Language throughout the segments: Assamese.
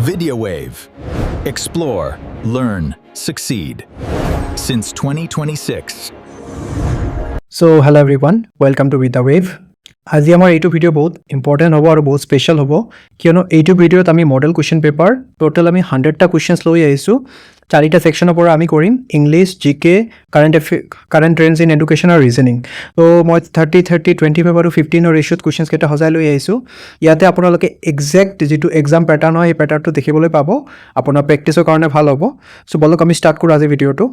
VideoWave. Explore, learn, succeed. Since 2026. So hello everyone, welcome to VideoWave. আজি আমাৰ এইটো ভিডিও বহুত ইম্পৰ্টেণ্ট হ'ব আৰু বহুত স্পেচিয়েল হ'ব কিয়নো এইটো ভিডিওত আমি মডেল কুৱেশ্যন পেপাৰ টোটেল আমি 100টা কুৱেশ্যনছ লৈ আহিছোঁ 4টা সেকশ্যনৰ পৰা আমি কৰিম ইংলিছ জিকে কাৰেণ্ট ট্ৰেণ্ডছ ইন এডুকেশ্যন আৰু ৰিজনিং তো মই 30 25 আৰু 15 ৰেচিঅ'ত কুৱেশ্যনছ কেইটা সজাই লৈ আহিছোঁ ইয়াতে আপোনালোকে এক্সেক্ট যিটো এক্সাম পেটাৰ্ণ হয় এই পেটাৰ্ণটো দেখিবলৈ পাব আপোনাৰ প্ৰেক্টিছৰ কাৰণে ভাল হ'ব চ' বলক আমি ষ্টাৰ্ট কৰোঁ আজি ভিডিঅ'টো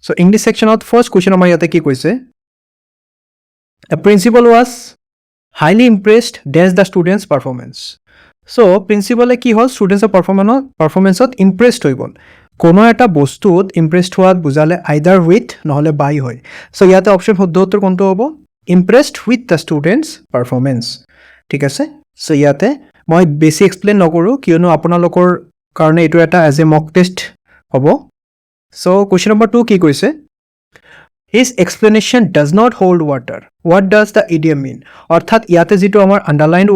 চ' ইংলিছ সেকশ্যনত ফাৰ্ষ্ট কুৱেশ্যন আমাৰ ইয়াতে কি কৈছে A principal was highly impressed dash the students' performance. So, principal কি হ'ল students' performance impressed হৈ গ'ল কোনো এটা বস্তুত impressed হোৱাত বুজালে either with নহলে by হয় so ইয়াতে অপশ্যন শুদ্ধ উত্তৰ কোনটো হ'ব impressed with the students' performance ঠিক আছে so ইয়াতে মই বেছি এক্সপ্লেইন নকৰোঁ কিয়নো আপোনালোকৰ কাৰণে এইটো এটা এজ এ মক টেষ্ট হ'ব so question number 2 কি কৈছে His explanation does not hold water. What does the idiom mean? অর্থাৎ ইয়াতে যেটো আমাৰ আন্ডাৰলাইন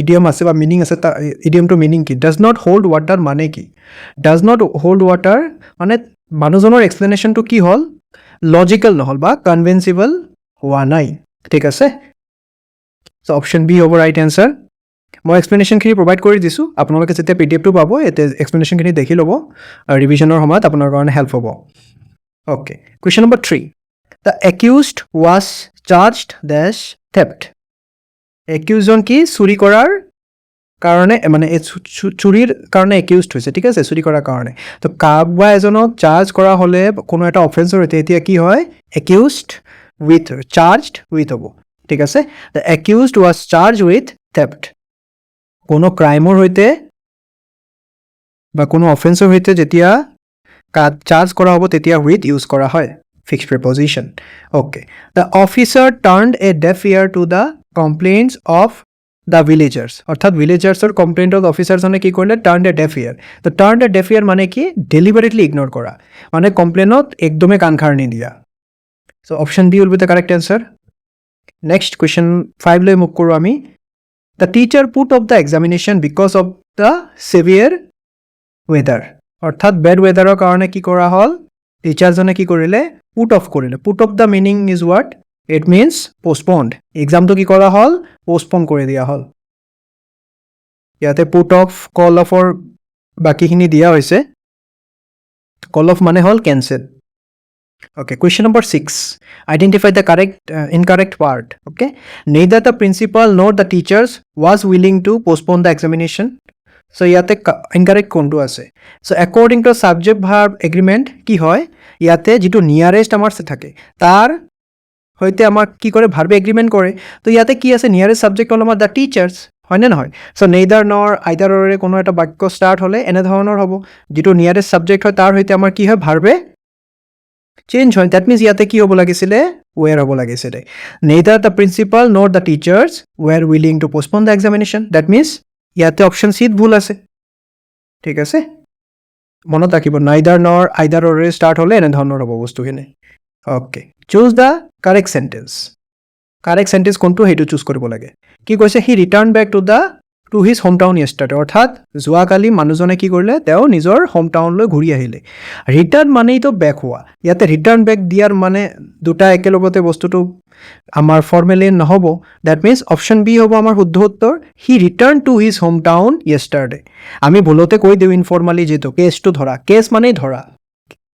idiom আছে বা মিনিং আছে তা idiom to meaning কি does not hold water মানে কি does not hold water মানে মানুহজনৰ explanation to কি হল logical নহল বা convincible হোৱা নাই ঠিক আছে so option B হ'ব right answer মই explanation খিনি provide কৰি দিছো আপোনালোকে যেতিয়া pdf টো পাব এতে explanation খিনি দেখি লব ৰিভিজনৰ সময়ত আপোনাৰ কাৰণে হেল্প হ'ব okay question number 3 The accused was charged dash theft. Accused কি চুৰি কৰাৰ কাৰণে মানে চুৰিৰ কাৰণে accused হৈছে ঠিক আছে চুৰি কৰাৰ কাৰণে তো কাবা এজনক চাৰ্জ কৰা হলে কোনো এটা অফেন্সৰ হৈছে এতিয়া কি হয় accused with charged with হ'ব ঠিক আছে The accused was charged with theft. কোনো ক্ৰাইমৰ হৈতে বা কোনো অফেন্সৰ হৈতে যেতিয়া চাৰ্জ কৰা হ'ব তেতিয়া with ইউজ কৰা হয় Fixed preposition. Okay. The officer turned a deaf ear to the complaints of the villagers. অর্থাৎ villagers or complaint of officers মানে কি কৰিলে turned a deaf ear. তো turned a deaf ear মানে কি deliberately ignore কৰা মানে complainot একদমে কাণ খাৰ নিদিয়া So option B will be the correct answer. Next question 5 লৈ মুভ কৰোঁ আমি The teacher put off the examination because of the severe weather. অর্থাৎ bad weatherৰ কাৰণে কি কৰা হ'ল টিচাৰ জনে কি কৰিলে put off কৰিলে put off the meaning is what it means postponed exam to কি কৰা হল postpone কৰি দিয়া হল ইয়াতে put off call off or বাকিখিনি দিয়া হৈছে call off মানে হল cancel okay question number 6 identify the incorrect part okay neither the principal nor the teachers was willing to postpone the examination So ইয়াতে incorrect কোনটো আছে So according to subject verb agreement কি হয় ইয়াতে যেটো nearest আমাৰ থাকে তাৰ হইতে আমাৰ কি কৰে verb agreement কৰে তো ইয়াতে কি আছে nearest subject হল আমাৰ the teachers হয় না নহয় So neither nor either or কোনো এটা বাক্য start হলে এনে ধৰণৰ হ'ব যেটো nearest subject হয় তাৰ হইতে আমাৰ কি হয় verb change হয় that means ইয়াতে কি হ'ব লাগিছিলে were হ'ব লাগিছিলে neither the principal nor the teachers were willing to postpone the examination that means ইয়াতে অপশন সি ভুল আছে ঠিক আছে মনত ৰাখিব neither nor either or start হলে এনে ধৰণৰ হ'ব বস্তুখিনি okay choose the correct sentence কোনটো হেতু চুজ কৰিব লাগে কি কৈছে he returned back to his hometown yesterday অৰ্থাৎ যোৱাকালি মানুহজনে কি কৰিলে তেওঁ নিজৰ হোমটাউনলৈ ঘূৰি আহিলে ৰিটাৰ্ন মানেই তো বেক হোৱা ইয়াতে ৰিটাৰ্ন বেক দিয়াৰ মানে দুটা একেলগতে বস্তুটো আমাৰ ফৰ্মেলি নহব দ্যাট মিন্স অপশন বি হ'ব আমাৰ শুদ্ধ উত্তৰ he returned to his hometown yesterday আমি ভুলতে কৈ দিও ইনফৰ্মালি যেটো কেছটো ধৰা কেছ মানেই ধৰা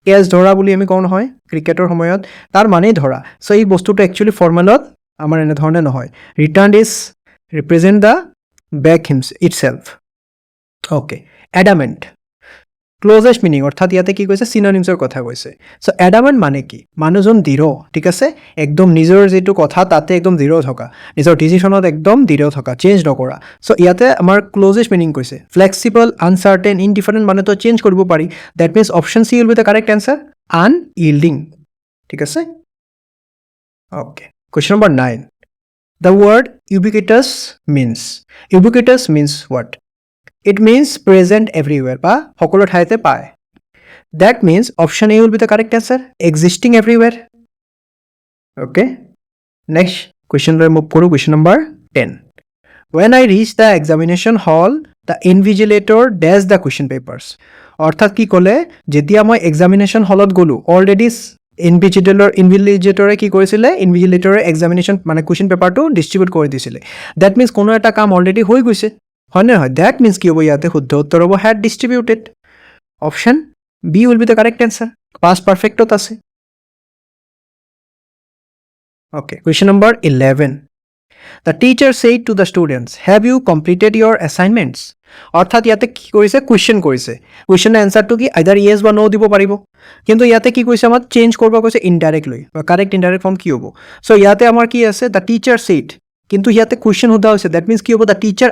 কেছ ধৰা বুলি আমি কোন হয় ক্ৰিকেটৰ সময়ত তাৰ মানেই ধৰা সো এই বস্তুটো একচুয়ালি ফৰ্মেলত আমাৰ এনে ধৰণে নহয় returned is represent the back itself okay adamant closest meaning অর্থাৎ ইয়াতে কি কৈছে synonymsৰ কথা কৈছে সো adamant মানে কি মানুহজন দৃঢ় ঠিক আছে একদম নিজৰ যেটো কথা তাতে একদম দৃঢ় থকা নিজৰ ডিসিশনত একদম দৃঢ় থকা চেঞ্জ নকৰা সো ইয়াতে আমাৰ closest meaning কৈছে flexible uncertain indifferent মানে তো চেঞ্জ কৰিব পাৰি that means option C will be the correct answer unyielding ঠিক আছে okay question number 9 The word ubiquitous means what? It means present everywhere বা সকলো ঠাইতে পায় That means option A will be the correct answer existing everywhere Okay next question লৈ move কৰো question number 10 When I reached the examination hall the invigilator ডেজ দ্য কুৱেশ্যন পেপাৰ্ছ অৰ্থাৎ কি ক'লে যেতিয়া মই এক্সামিনেশ্যন হলত গ'লোঁ অলৰেডি ইনভিজিলেটৰে কি কৰিছিলে ইনভিজিলেটৰে এক্সামিনেশ্যন মানে কুৱেশ্যন পেপাৰটো ডিষ্ট্ৰিবিউট কৰি দিছিলে ডেট মিনছ কোনো এটা কাম অলৰেডি হৈ গৈছে হয় নে নহয় ডেট মিনছ কি হ'ব ইয়াতে শুদ্ধ উত্তৰ হ'ব had distributed option B will be the correct answer past পাৰফেক্টত আছে Okay, question number 11. The teacher said to the students, have you completed your assignments? অর্থাৎ ইয়াতে কি কৰিছে কুৱেশ্যন কৰিছে কুৱেশ্যনৰ এনচাৰটো কি আইদাৰ ইয়েছ বা ন' দিব পাৰিব কিন্তু ইয়াতে কি কৈছে আমাৰ চেঞ্জ কৰিব কৈছে ইনডাইৰেক্টলি বা কাৰেক্ট ইনডাইৰেক্ট ফৰ্ম কি হ'ব চ' ইয়াতে আমাৰ কি আছে দ্য টিচাৰ ছেইড কিন্তু ইয়াতে কুৱেশ্যন সোধা হৈছে ডেট মিনছ কি হ'ব the teacher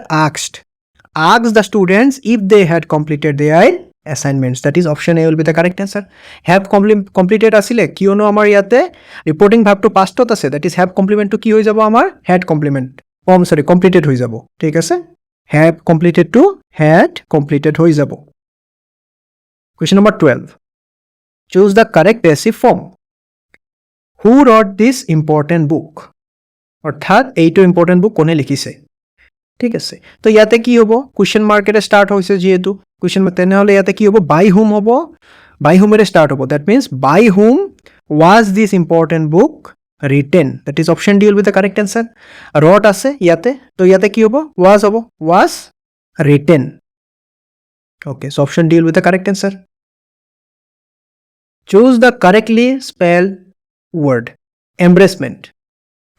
asked the students if they had completed their assignments that is option A will be the correct answer have completed asile kiyono amar yate reporting verb to past ot ase that is have complement to ki hoi jabo amar had complement completed hoi jabo thik ase have completed to had completed hoi jabo question number 12 choose the correct passive form who wrote this important book orthat eito important book kone likhise ঠিক আছে তো ইয়াতে কি হ'ব কুৱেশ্যন মাৰ্কেৰে ষ্টাৰ্ট হৈছে যিহেতু কুৱেশ্যন তেনেহ'লে ইয়াতে কি হ'ব বাই হুম হ'ব বাই হুমেৰে ষ্টাৰ্ট হ'ব that means by whom was this important book written that is option D will be the correct answer ৰট আছে ইয়াতে তো ইয়াতে কি হ'ব was written okay so' option D will be the correct answer choose the correctly spell word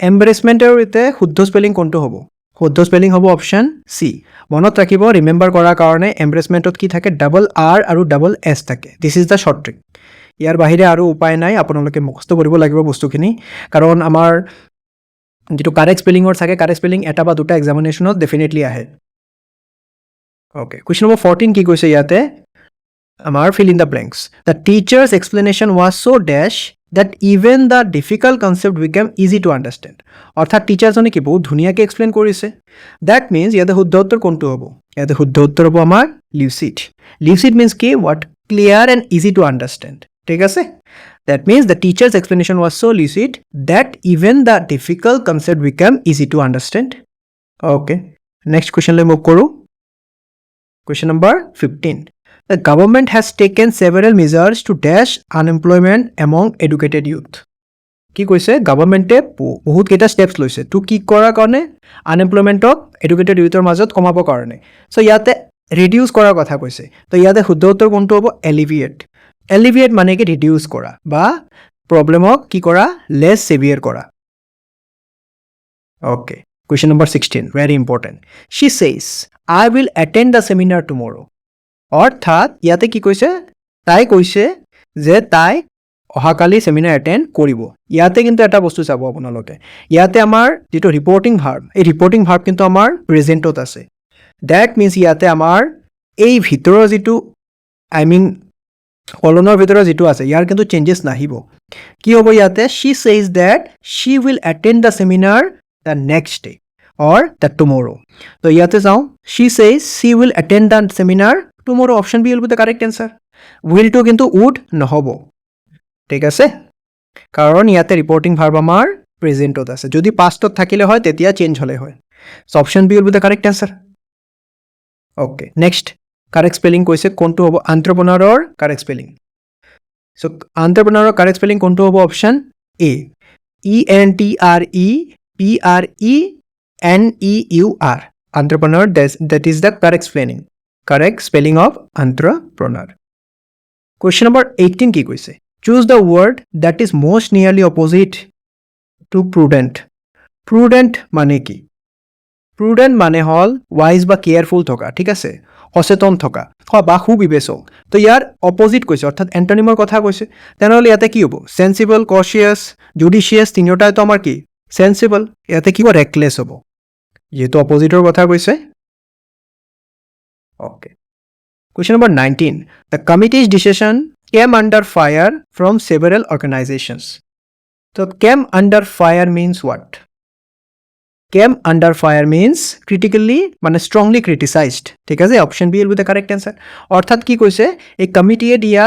এম্ব্ৰেছমেণ্টৰ ইয়াতে শুদ্ধ স্পেলিং কোনটো হ'ব শুদ্ধ স্পেলিং হ'ব অপশ্যন চি মনত ৰাখিব ৰিমেম্বাৰ কৰাৰ কাৰণে এম্ব্ৰেছমেণ্টত কি থাকে ডাবল আৰ আৰু ডাবল এছ থাকে this is the short trick ইয়াৰ বাহিৰে আৰু উপায় নাই আপোনালোকে মুখস্থ কৰিব লাগিব বস্তুখিনি কাৰণ আমাৰ যিটো কাৰেক্ট স্পেলিঙৰ থাকে কাৰেক্ট স্পেলিং এটা বা দুটা এক্সামিনেশ্যনত ডেফিনেটলি আহে অ'কে কুৱেশ্যন নম্বৰ 14 কি কৈছে ইয়াতে আমাৰ fill in the blanks the teacher's explanation was so' dense that even the difficult concept became easy to understand অৰ্থাৎ টিচাৰজনে কি বহুত ধুনীয়াকৈ এক্সপ্লেইন কৰিছে দ্যাট মিনছ ইয়াতে শুদ্ধ উত্তৰ কোনটো হ'ব ইয়াতে শুদ্ধ উত্তৰ হ'ব আমাৰ লিউচিড মিনছ কি what clear and easy to understand ঠিক আছে that means the teacher's explanation was so lucid that even the difficult concept became easy to understand okay next question লৈ move কৰোঁ question number 15 The government has taken several measures to dash unemployment among educated youth. কি কৈছে গভৰ্ণমেণ্টে বহুত কেইটা ষ্টেপছ লৈছে টু কি কৰাৰ কাৰণে আনএমপ্লয়মেণ্টক এডুকেটেড ইউথৰ মাজত কমাবৰ কাৰণে চ' ইয়াতে ৰিডিউচ কৰাৰ কথা কৈছে তো ইয়াতে শুদ্ধ উত্তৰ কোনটো হ'ব এলিভিয়েট মানে কি ৰিডিউচ কৰা বা প্ৰব্লেমক কি কৰা লেছ ছেভিয়াৰ কৰা okay question number 16 very important she says I will attend the seminar tomorrow অৰ্থাৎ ইয়াতে কি কৈছে তাই কৈছে যে তাই অহাকালি ছেমিনাৰ এটেণ্ড কৰিব ইয়াতে কিন্তু এটা বস্তু চাব আপোনালোকে ইয়াতে আমাৰ যিটো ৰিপৰ্টিং ভাৰ্ব এই ৰিপৰ্টিং ভাৰ্ব কিন্তু আমাৰ প্ৰেজেণ্টত আছে ডেট মিনছ ইয়াতে আমাৰ এই ভিতৰৰ যিটো কলনৰ ভিতৰত যিটো আছে ইয়াৰ কিন্তু চেঞ্জেছ নাহিব কি হ'ব ইয়াতে she says that she will attend the seminar the next day or the tomorrow তো ইয়াতে চাওঁ she says she will attend the seminar tomorrow option B will be the correct answer উইলটো কিন্তু উড নহ'ব ঠিক আছে কাৰণ ইয়াতে ৰিপৰ্টিং ভাৰ্ব আমাৰ প্ৰেজেণ্টত আছে যদি পাষ্টত থাকিলে হয় তেতিয়া চেঞ্জ হ'লে হয় so' option B will be the correct answer okay next correct spelling কৈছে কোনটো হ'ব এণ্টাৰপ্ৰেনাৰৰ কাৰেক্ট স্পেলিং চ' এণ্টাৰপ্ৰেনাৰৰ কাৰেক্ট স্পেলিং কোনটো হ'ব option A ENTREPRENEUR entrepreneur that is the correct spelling of entrepreneur question number 18 কি কৈছে choose the word that is most nearly opposite to prudent মানে কি prudent মানে হ'ল wise বা careful থকা ঠিক আছে সচেতন থকা বা সুবিবেচক তো ইয়াৰ অপজিট কৈছে অৰ্থাৎ এণ্টনিমৰ কথা কৈছে তেনেহ'লে ইয়াতে কি হ'ব সেন্সিবল কশিয়াছ জুডিচিয়াছ তিনিওটাই তো আমাৰ কি সেন্সিবল ইয়াতে কি হ'ব ৰেকলেছ হ'ব যেহেতু অপজিটৰ কথা কৈছে okay question number 19 the committee's decision came under fire from several organizations so came under fire means what came under fire means critically মানে strongly criticized ঠিক আছে option B will be the correct answer অৰ্থাৎ কি কৈছে এই কমিটিয়ে দিয়া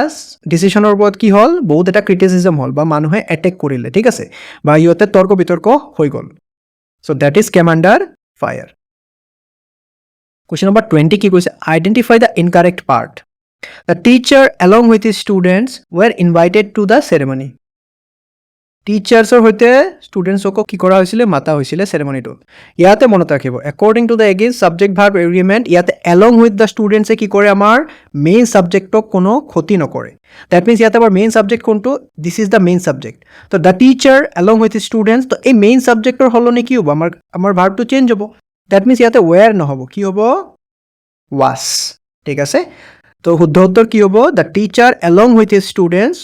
ডিসিশনৰ ওপৰত কি হ'ল বহুত এটা ক্ৰিটিসিজম হ'ল বা মানুহে এটেক কৰিলে ঠিক আছে বা ইহঁতে তৰ্ক বিতৰ্ক হৈ গ'ল so that is came under fire Question number 20 কি কৈছে? Identify the incorrect part. The teacher along with his students were invited to the ceremony. টিচাৰ্ছৰ সৈতে ষ্টুডেণ্টছক কি কৰা হৈছিলে? মাতা হৈছিলে চেৰেমনিটোত। ইয়াতে মনত ৰাখিব, according to the against subject verb agreement, ইয়াতে এলং উইথ দ্য ষ্টুডেণ্টছে কি কৰে? আমাৰ মেইন ছাবজেক্টক কোনো ক্ষতি নকৰে। ডেট মিনছ ইয়াতে আমাৰ মেইন ছাবজেক্ট কোনটো? This is the main subject. তো the teacher along with students, তো এই মেইন ছাবজেক্টৰ সলনি কি হ'ব? আমাৰ ভাৰ্বটো চেঞ্জ হ'ব। ডেট মিনছ ইয়াতে ৱেৰ নহ'ব, কি হ'ব? ৱাছ। ঠিক আছে, তো শুদ্ধ উত্তৰ কি হ'ব? The teacher along with his students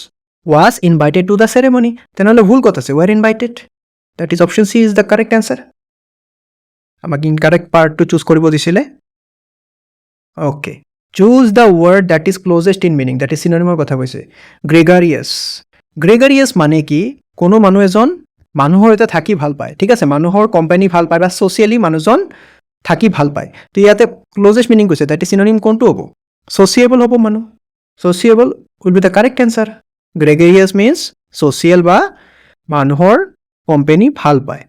was invited to the ceremony. তেনেহ'লে ভুল ক'ত আছে? were invited. That is option C is the correct answer. আমাক incorrect পাৰ্টটো চুজ কৰিব দিছিলে। Okay. Choose the word that is closest in meaning. That is synonymৰ কথা কৈছে। Gregarious. Gregarious মানে কি? কোনো মানুহ এজন মানুহৰ এটা থাকি ভাল পায়। ঠিক আছে, মানুহৰ কোম্পানী ভাল পায় বা ছ'চিয়েলি মানুহজন থাকি ভাল পায়। তো ইয়াতে closest meaning কৈছে, that is synonym কোনটো হ'ব? Sociable হ'ব মানুহ। Sociable will be the correct answer. Gregarious means social বা মানুহৰ কোম্পানী ভাল পায়।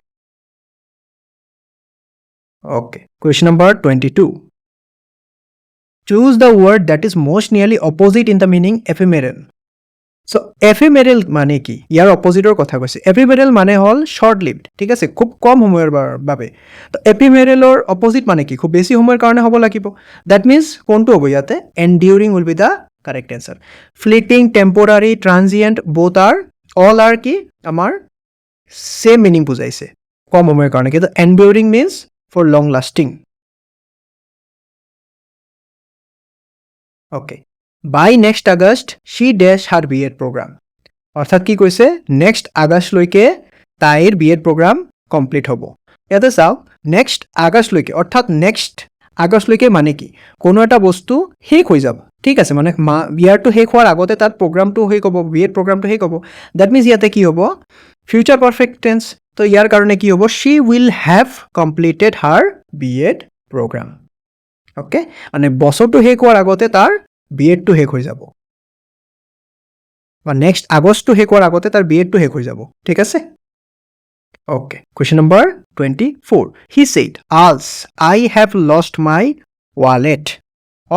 Okay. Question number 22. Choose the word that is most nearly opposite in the meaning ephemeral. So ephemeral মানে কি? ইয়াৰ অপজিটৰ কথা কৈছে। ephemeral মানে হ'ল short lived, ঠিক আছে, খুব কম সময়ৰ বাবে। তো ephemeralৰ অপজিট মানে কি? খুব বেছি সময়ৰ কাৰণে হ'ব লাগিব। That means কোনটো হ'ব ইয়াতে? Enduring will be the correct answer. Fleeting, temporary, transient, both are, all are কি? আমাৰ same meaning বুজাইছে, কম সময়ৰ কাৰণে। কিন্তু enduring means for long lasting. Okay. By next August, she dash her B.Ed program. অৰ্থাৎ কি কৈছে? নেক্সট আগষ্টলৈকে তাইৰ B.Ed program কমপ্লিট হ'ব। ইয়াতে চাওক, নেক্সট আগষ্টলৈকে অৰ্থাৎ নেক্সট আগষ্টলৈকে মানে কি? কোনো এটা বস্তু শেষ হৈ যাব। ঠিক আছে, মানে ইয়াৰটো শেষ হোৱাৰ আগতে তাত প্ৰগ্ৰামটো শেষ হ'ব, B.Ed প্ৰগ্ৰামটো শেষ হ'ব। ডেট মিনছ ইয়াতে কি হ'ব? Future perfect tense. তো ইয়াৰ কাৰণে কি হ'ব? She will have completed her B.Ed programme. Okay, মানে বছৰটো শেষ হোৱাৰ আগতে তাৰ B.Edটো শেষ হৈ যাব, বা নেক্সট আগষ্টটো শেষ হোৱাৰ আগতে তাৰ B.Edটো শেষ হৈ যাব। ঠিক আছে, okay. Question number 24. He said, "Als I have lost my wallet."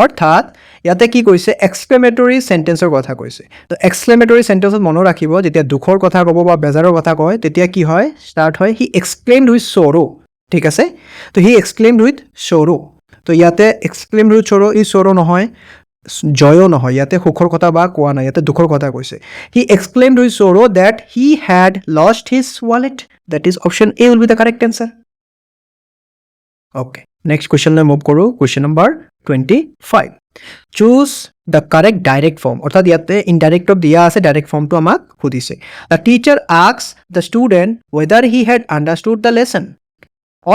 অৰ্থাৎ ইয়াতে কি কৈছে? এক্সক্লেমেটৰী চেণ্টেন্সৰ কথা কৈছে। তো এক্সক্লেমেটৰী চেণ্টেন্সত মনত ৰাখিব, যেতিয়া দুখৰ কথা ক'ব বা বেজাৰৰ কথা কয়, তেতিয়া কি হয়? ষ্টাৰ্ট হয় হি এক্সক্লেইমড উইথ sorrow। ঠিক আছে, তো হি এক্সক্লেইমড উইথ sorrow। তো ইয়াতে exclaimed with sorrow, E sorrow নহয়, জয়ো নহয়, ইয়াতে সুখৰ কথা বা কোৱা নাই, ইয়াতে দুখৰ কথা কৈছে। He exclaimed with sorrow that he had lost his wallet. That is option A will be the correct answer. Okay. Next question লৈ মুভ কৰোঁ। Question number 25. Choose the correct direct form. অৰ্থাৎ ইয়াতে ইনডাইৰেক্টত দিয়া আছে, ডাইৰেক্ট ফৰ্মটো আমাক সুধিছে। The teacher asks the student whether he had understood the lesson.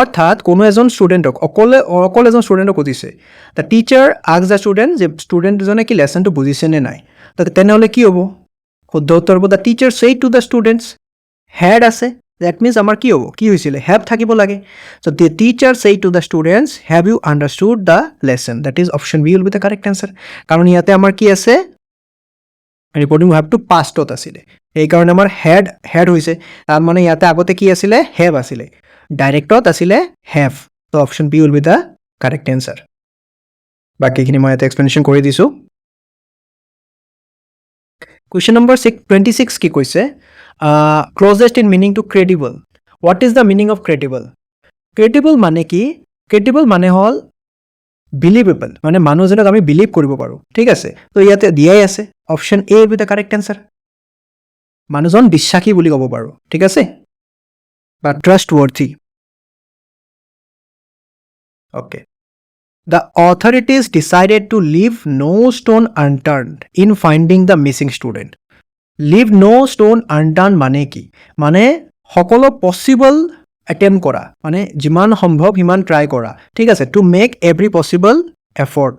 অৰ্থাৎ কোনো এজন ষ্টুডেণ্টক অকল এজন ষ্টুডেণ্টক সুধিছে। The teacher ask the student যে ষ্টুডেণ্টজনে কি লেচনটো বুজিছে নে নাই। তেনেহ'লে কি হ'ব? শুদ্ধ উত্তৰ হ'ব the teacher said to the students. Had আছে, ডেট মিনছ আমাৰ কি হ'ব? কি হৈছিলে? হেভ থাকিব লাগে। So' the teacher said to the students, have you understood the lesson. That is option B will be the correct answer. কাৰণ ইয়াতে আমাৰ কি আছে? ৰিপৰ্টিং ভাৰ্বটো পাষ্টত আছিলে, সেইকাৰণে আমাৰ হেড হৈছে। তাৰ মানে ইয়াতে আগতে কি আছিলে? হেভ আছিলে। ডাইৰেক্টত আছিলে হেভ। তো option B will be the correct answer. বাকীখিনি মই ইয়াতে এক্সপ্লেনেশ্যন কৰি দিছোঁ। কুৱেশ্যন নম্বৰ 26 কি কৈছে? Closest in meaning to credible. What is the meaning of credible? Credible মানে কি? ক্ৰেডিবল মানে হ'ল বিলিভেবল, মানে মানুহজনক আমি বিলিভ কৰিব পাৰোঁ। ঠিক আছে, তো ইয়াতে দিয়াই আছে, option A will be the correct answer. মানুহজন বিশ্বাসী বুলি ক'ব পাৰোঁ। ঠিক আছে, বা trustworthy. Okay. The authorities decided to leave no stone unturned in finding the missing student. Leave no stone unturned মানে কি? মানে সকলো পচিবল এটেম্প কৰা, মানে যিমান সম্ভৱ সিমান ট্ৰাই কৰা। ঠিক আছে, to make every possible effort.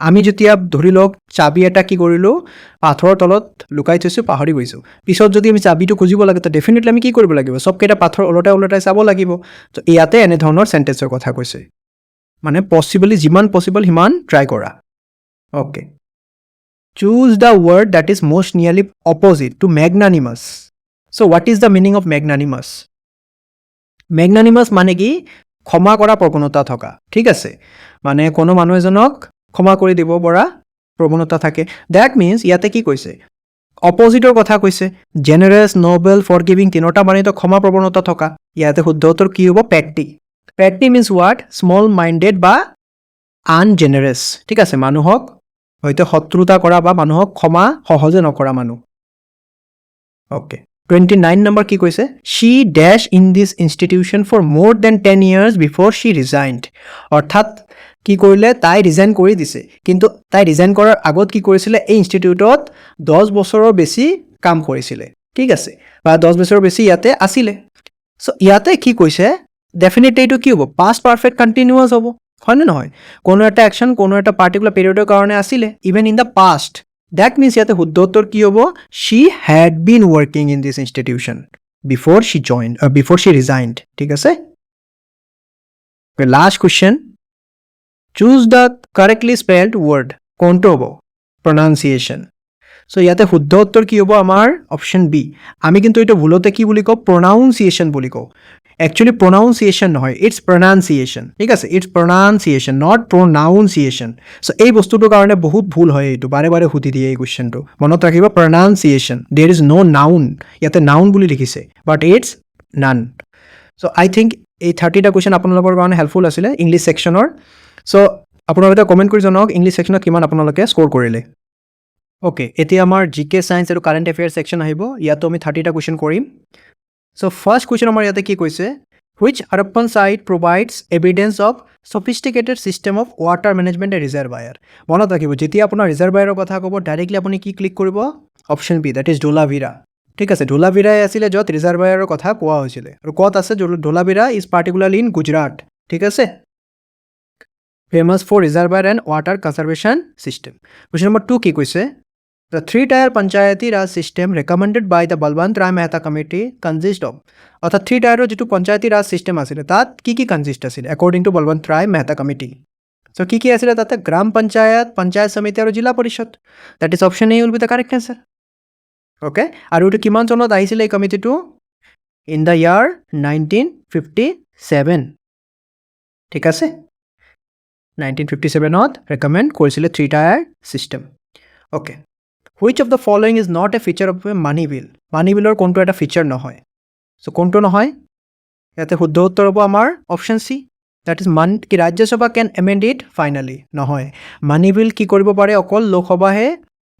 আমি যেতিয়া ধৰি লওক চাবি এটা কি কৰিলোঁ, পাথৰৰ তলত লুকাই থৈছোঁ, পাহৰি গৈছোঁ। পিছত যদি আমি চাবিটো খুজিব লাগে, তো ডেফিনেটলি আমি কি কৰিব লাগিব? চবকেইটা পাথৰ ওলটাই চাব লাগিব। তো ইয়াতে এনেধৰণৰ চেণ্টেন্সৰ কথা কৈছে, মানে পচিবলি যিমান পচিবল সিমান ট্ৰাই কৰা। Okay. Choose the word that is most nearly opposite to magnanimous. So' what is the meaning of magnanimous? Magnanimous মানে কি? ক্ষমা কৰা প্ৰৱণতা থকা ঠিক আছে মানে কোনো মানুহ এজনক ক্ষমা কৰি দিব পৰা প্ৰৱণতা থাকে দ্যাট মিন্স ইয়াতে কি কৈছে অপজিটৰ কথা কৈছে জেনাৰেছ নবেল ফৰগিভিং তিনিটা মানে তো ক্ষমা প্ৰৱণতা থকা ইয়াতে শুদ্ধ উত্তৰ কি হ'ব পেট্টি মিন্স হোৱাট স্মল মাইণ্ডেড বা আনজেনাৰেছ ঠিক আছে মানুহক হয়তো শত্ৰুতা কৰা বা মানুহক ক্ষমা সহজে নকৰা মানুহ অ'কে 29 নম্বৰ কি কৈছে শ্বি ডেছ ইন দিছ ইনষ্টিটিউশ্যন ফৰ মোৰ দেন 10 years বিফৰ শ্বি ৰিজাইনড অৰ্থাৎ কি কৰিলে তাই ৰিজাইন কৰি দিছে কিন্তু তাই ৰিজাইন কৰাৰ আগত কি কৰিছিলে এই ইনষ্টিটিউটত 10 বছৰৰ বেছি কাম কৰিছিলে ঠিক আছে বা 10 বছৰৰ বেছি ইয়াতে আছিলে চ' ইয়াতে কি কৈছে ডেফিনেটলি এইটো কি হ'ব পাষ্ট পাৰফেক্ট কণ্টিনিউৱাছ হ'ব হয়নে নহয় কোনো এটা একশ্যন কোনো এটা পাৰ্টিকুলাৰ পিৰিয়ডৰ কাৰণে আছিলে even in the past that means ইয়াতে শুদ্ধ উত্তৰ কি হ'ব she had been working in this institution before she resigned ঠিক আছে last question choose the correctly spelled word কোনটো হ'ব প্ৰনাউন্সিয়েশ্যন চ' ইয়াতে শুদ্ধ উত্তৰ কি হ'ব আমাৰ অপশ্যন বি আমি কিন্তু এইটো ভুলতে কি বুলি কওঁ প্ৰনাউন্সিয়েশ্যন বুলি কওঁ একচুৱেলি প্ৰনাউন্সিয়েশ্যন নহয় ইটছ প্ৰনাউন্সিয়েশ্যন ঠিক আছে ইটছ প্ৰনাউন্সিয়েশ্যন নট প্ৰনাউন্সিয়েশ্যন চ' এই বস্তুটোৰ কাৰণে বহুত ভুল হয় এইটো বাৰে বাৰে সুধি দিয়ে এই কুৱেশ্যনটো মনত ৰাখিব প্ৰনাউন্সিয়েশ্যন দেৰ ইজ ন' নাউন ইয়াতে নাউন বুলি লিখিছে বাট it's naan so' I think এই 30টা কুৱেশ্যন আপোনালোকৰ কাৰণে হেল্পফুল আছিলে ইংলিছ ছেকশ্যনৰ চ' আপোনালোকে কমেণ্ট কৰি জনাওক ইংলিছ ছেকশ্যনত কিমান আপোনালোকে স্ক'ৰ কৰিলে অ'কে এতিয়া আমাৰ জিকে ছায়েন্স আৰু কাৰেণ্ট এফেয়াৰ্ছ ছেকশ্যন আহিব ইয়াতো আমি 30টা কুৱেশ্যন কৰিম চ' ফাৰ্ষ্ট কুৱেশ্যন আমাৰ ইয়াতে কি কৈছে which Harappan site provides evidence of sophisticated system of water management and reservoir মনত ৰাখিব যেতিয়া আপোনাৰ ৰিজাৰ্ভায়াৰৰ কথা ক'ব ডাইৰেক্টলি আপুনি কি ক্লিক কৰিব অপশ্যন বি দেট ইজ ধোলাভিৰা ঠিক আছে ধোলাভিৰাই আছিলে য'ত ৰিজাৰ্ভায়াৰৰ কথা কোৱা হৈছিলে আৰু ক'ত আছে Dholavira is particularly in Gujarat ঠিক আছে famous for reservoir and water conservation system question number 2 কি কৈছে The three-tier Panchayati Raj system recommended by the Balwant Rai Mehta committee consist of অর্থাৎ 3-tier যিটো পঞ্চায়তী ৰাজ ছিষ্টেম আছিলে তাত কি কনজিষ্ট আছিলে according to Balwant Rai Mehta committee so' কি আছিলে তাতে গ্ৰাম পঞ্চায়ত পঞ্চায়ত সমিতি আৰু জিলা পৰিষদ that is option A will be the correct answer okay আৰু এইটো কিমান চনত আহিছিলে এই কমিটিটো ইন দ্য ইয়াৰ 1957 ঠিক আছে 1957ত ৰেকমেণ্ড কৰিছিলে 3-tier system okay Which of the following is not a feature of a money bill? Money bill কোনটো এটা ফিচাৰ নহয় চ' কোনটো নহয় ইয়াতে শুদ্ধ উত্তৰ হ'ব আমাৰ অপশ্যন চি দেট ইজ কি ৰাজ্যসভা কেন এমেণ্ড ইট ফাইনেলি নহয় মানি বিল কি কৰিব পাৰে অকল লোকসভাহে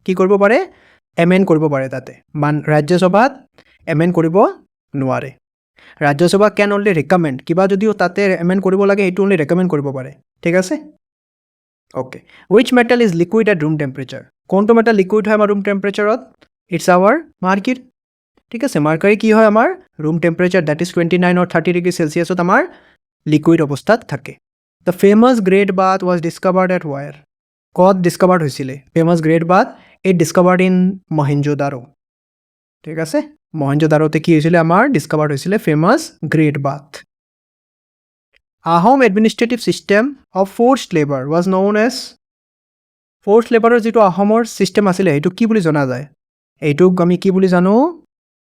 কি কৰিব পাৰে এমেণ্ড কৰিব পাৰে তাতে ৰাজ্যসভাত এমেণ্ড কৰিব নোৱাৰে ৰাজ্যসভা কেন অনলি ৰিকমেণ্ড কিবা যদিও তাতে এমেণ্ড কৰিব লাগে সেইটো অনলি ৰেকমেণ্ড কৰিব পাৰে ঠিক আছে okay which metal is liquid at room temperature কোনটো মেটেল লিকুইড হয় আমাৰ ৰুম টেম্পাৰেচাৰত ইটছ আৱাৰ মাৰ্কিউৰি ঠিক আছে মাৰ্কাৰী কি হয় আমাৰ room temperature that is 29 or 30 degree চেলচিয়াছত আমাৰ লিকুইড অৱস্থাত থাকে the famous great bath was discovered at where ক'ত ডিছকাভাৰ্ড হৈছিলে famous great bath it discovered in Mohenjodaro ঠিক আছে মহেঞ্জোদাৰোতে কি হৈছিলে আমাৰ ডিছকাভাৰ্ড হৈছিলে famous great bath Ahom administrative system of forced labour was known as force লেবাৰৰ যিটো আহোমৰ ছিষ্টেম আছিলে সেইটো কি বুলি জনা যায় এইটোক আমি কি বুলি জানো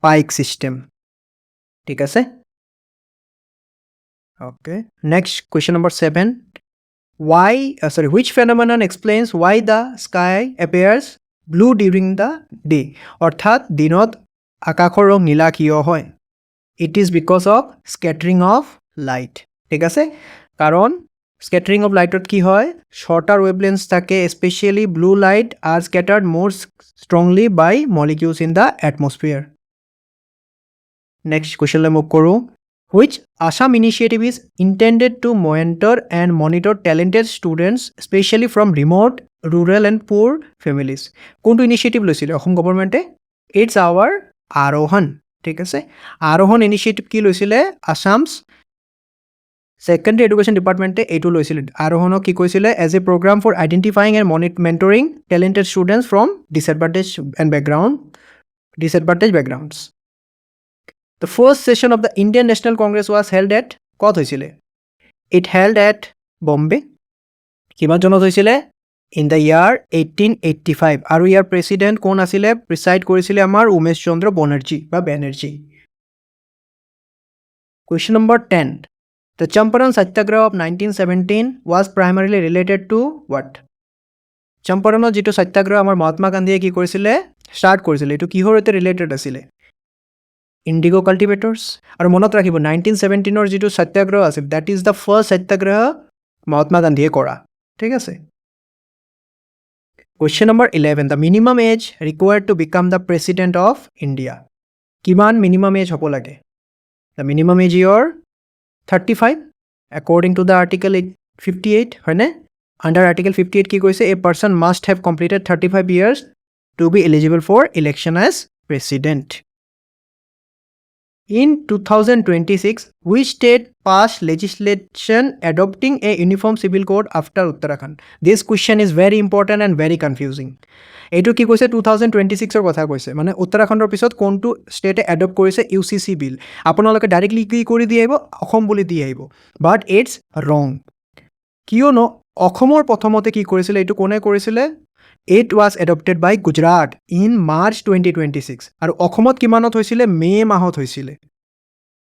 পাইক ছিষ্টেম ঠিক আছে okay next question number 7 which phenomenon explains why the sky appears blue during the day অৰ্থাৎ দিনত আকাশৰ ৰং নীলা কিয় হয় it is because of scattering of light ঠিক আছে কাৰণ স্কেটাৰিং অফ লাইটত কি হয় শ্বৰ্টাৰ ৱেভলেন্থ থাকে especially blue light are scattered more strongly by molecules in the atmosphere next কুৱেশ্যনলৈ মুভ কৰোঁ which Assam initiative is intended to monitor and monitor talented students especially from remote rural and poor families কোনটো ইনিচিয়েটিভ লৈছিলে অসম গভৰ্ণমেণ্টে ইটছ আৱাৰ আৰোহণ ঠিক আছে আৰোহণ ইনিচিয়েটিভ কি লৈছিলে আছামছ ছেকেণ্ডেৰী এডুকেশ্যন ডিপাৰ্টমেণ্টে এইটো লৈছিলে আৰোহণক কি কৈছিলে as a programme for identifying and mentoring talented students from disadvantage backgrounds the first session of the Indian National Congress was held at ক'ত হৈছিলে ইট হেল্ড এট বম্বে কিমান চনত হৈছিলে ইন দ্য ইয়াৰ 1885 আৰু ইয়াৰ প্ৰেচিডেণ্ট কোন আছিলে প্ৰিচাইড কৰিছিলে আমাৰ Umesh Chandra Banerjee question number 10 The Champaran Satyagraha of 1917 was primarily related to what? Champaranot jitu Satyagraha amar Mahatma Gandhiye ki korisile start korisile etu kihor ete related asile indigo cultivators aru monot rakhibo 1917 or jitu Satyagraha asil that is the first Satyagraha Mahatma Gandhiye kora thik ase. Question number 11, the minimum age required to become the president of India. Kiman minimum age hobo lage? The minimum age your 35 according to the article 58 hoine. Under article 58 ki koise a person must have completed 35 years to be eligible for election as president. In 2026, which state passed legislation adopting a uniform civil code after Uttarakhand? This question is very important and very confusing. Etu ki koise 2026 or kotha koise mane Uttarakhandor pisot kontu state adopt korise UCC bill aponaloke directly ki kori diaibo Akhom boli diaibo but it's wrong. Kiyono Akhomor prothomote ki korisile etu kone korisile? It was adopted by Gujarat in March 2026 aru Akhomot kimanot hoisile May mahot hoisile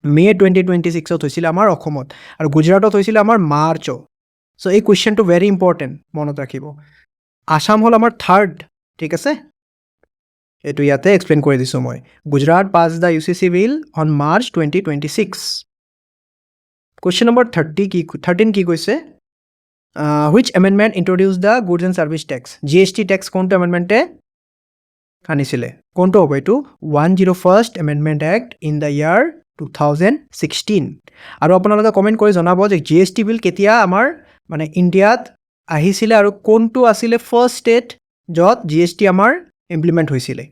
May 2026 ot hoisile amar Akhomot aru Gujaratot hoisile amar March o. So ei question to very important monot rakhibo. Assam hol amar third ঠিক আছে এটু ইয়াতে এক্সপ্লেইন কৰি দিছো মই Gujarat pass da UCC bill on March 2026 question number 13 কি কৈছে which amendment introduced the goods and service tax GST tax কোনটো amendment-এ আনিছিলে কোনটো হ'ব এটু 101st amendment act in the year 2016 আৰু আপোনালোকে কমেন্ট কৰি জনাব যে GST বিল কেতিয়া আমাৰ মানে ইন্ডিয়াত আহিছিলে আৰু কোনটো আছিল ফাৰ্স্ট ষ্টেট যত GST আমাৰ ইমপ্লিমেন্ট হৈছিলে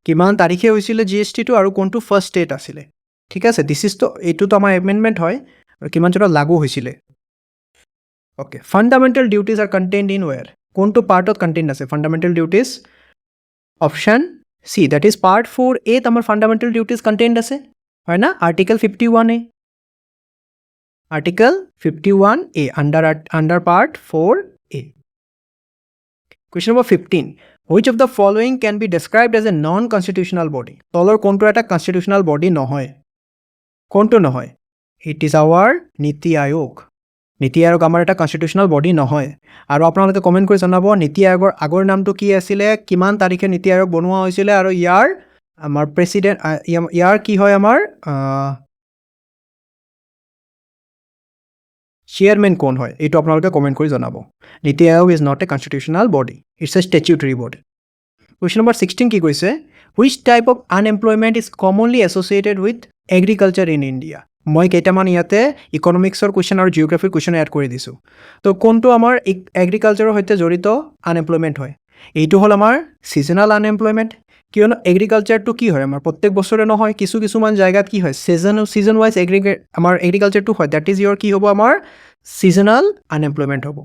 কিমান তাৰিখে হৈছিলে GST টো আৰু কোনটো ফাৰ্স্ট ষ্টেট আছিল ঠিক আছে দিস ইজ তো এটু তো আমাৰ এমেন্ডমেন্ট হয় আৰু কিমান জৰা লাগু হৈছিলে okay fundamental duties are contained in where কোনটো পার্টত কন্টেইনড আছে fundamental duties option C that is part 4 A আমাৰ ফান্ডামেন্টাল ডিউটিজ কন্টেইনড আছে হয় না article 51 A article 51 A under part 4 A Question number 15. Which of the following can be described as a non-constitutional body? Tolor konto eta constitutional body nohoy. Konto nohoy. It is our Niti Aayog. Niti Aayog amar eta constitutional body nohoy. Aro apnaloke comment kori janabo Niti Aayogor agor namto ki asile kiman tarikhe Niti Aayog bonoa hoisile aro yar amar president yar ki hoy amar chairman কোন হয় এটো আপোনালোকে কমেন্ট কৰি জনাব নীতি আয়োগ is not a constitutional body it's a statutory body question number 16 কি কৈছে which type of unemployment is commonly associated with agriculture in India মই কেইটামান ইয়াতে ইকোনমিক্সৰ কোশ্চেন আৰু জিওগ্ৰাফিৰ কোশ্চেন এড কৰি দিছো তো কোনটো আমাৰ এগ্ৰিকালচাৰৰ সৈতে জড়িত আনএমপ্লয়মেন্ট হয় এইটো হল আমাৰ সিজনাল আনএমপ্লয়মেন্ট কিয়নো এগ্ৰিকালচাৰটো কি হয় আমাৰ প্ৰত্যেক বছৰে নহয় কিছুমান জায়গাত কি হয় সিজন ওয়াইজ আমাৰ এগ্ৰিকালচাৰটো হয় দ্যাট ইজ ইয়োৰ কি হ'ব আমাৰ সিজনাল আনএমপ্লয়মেন্ট হ'ব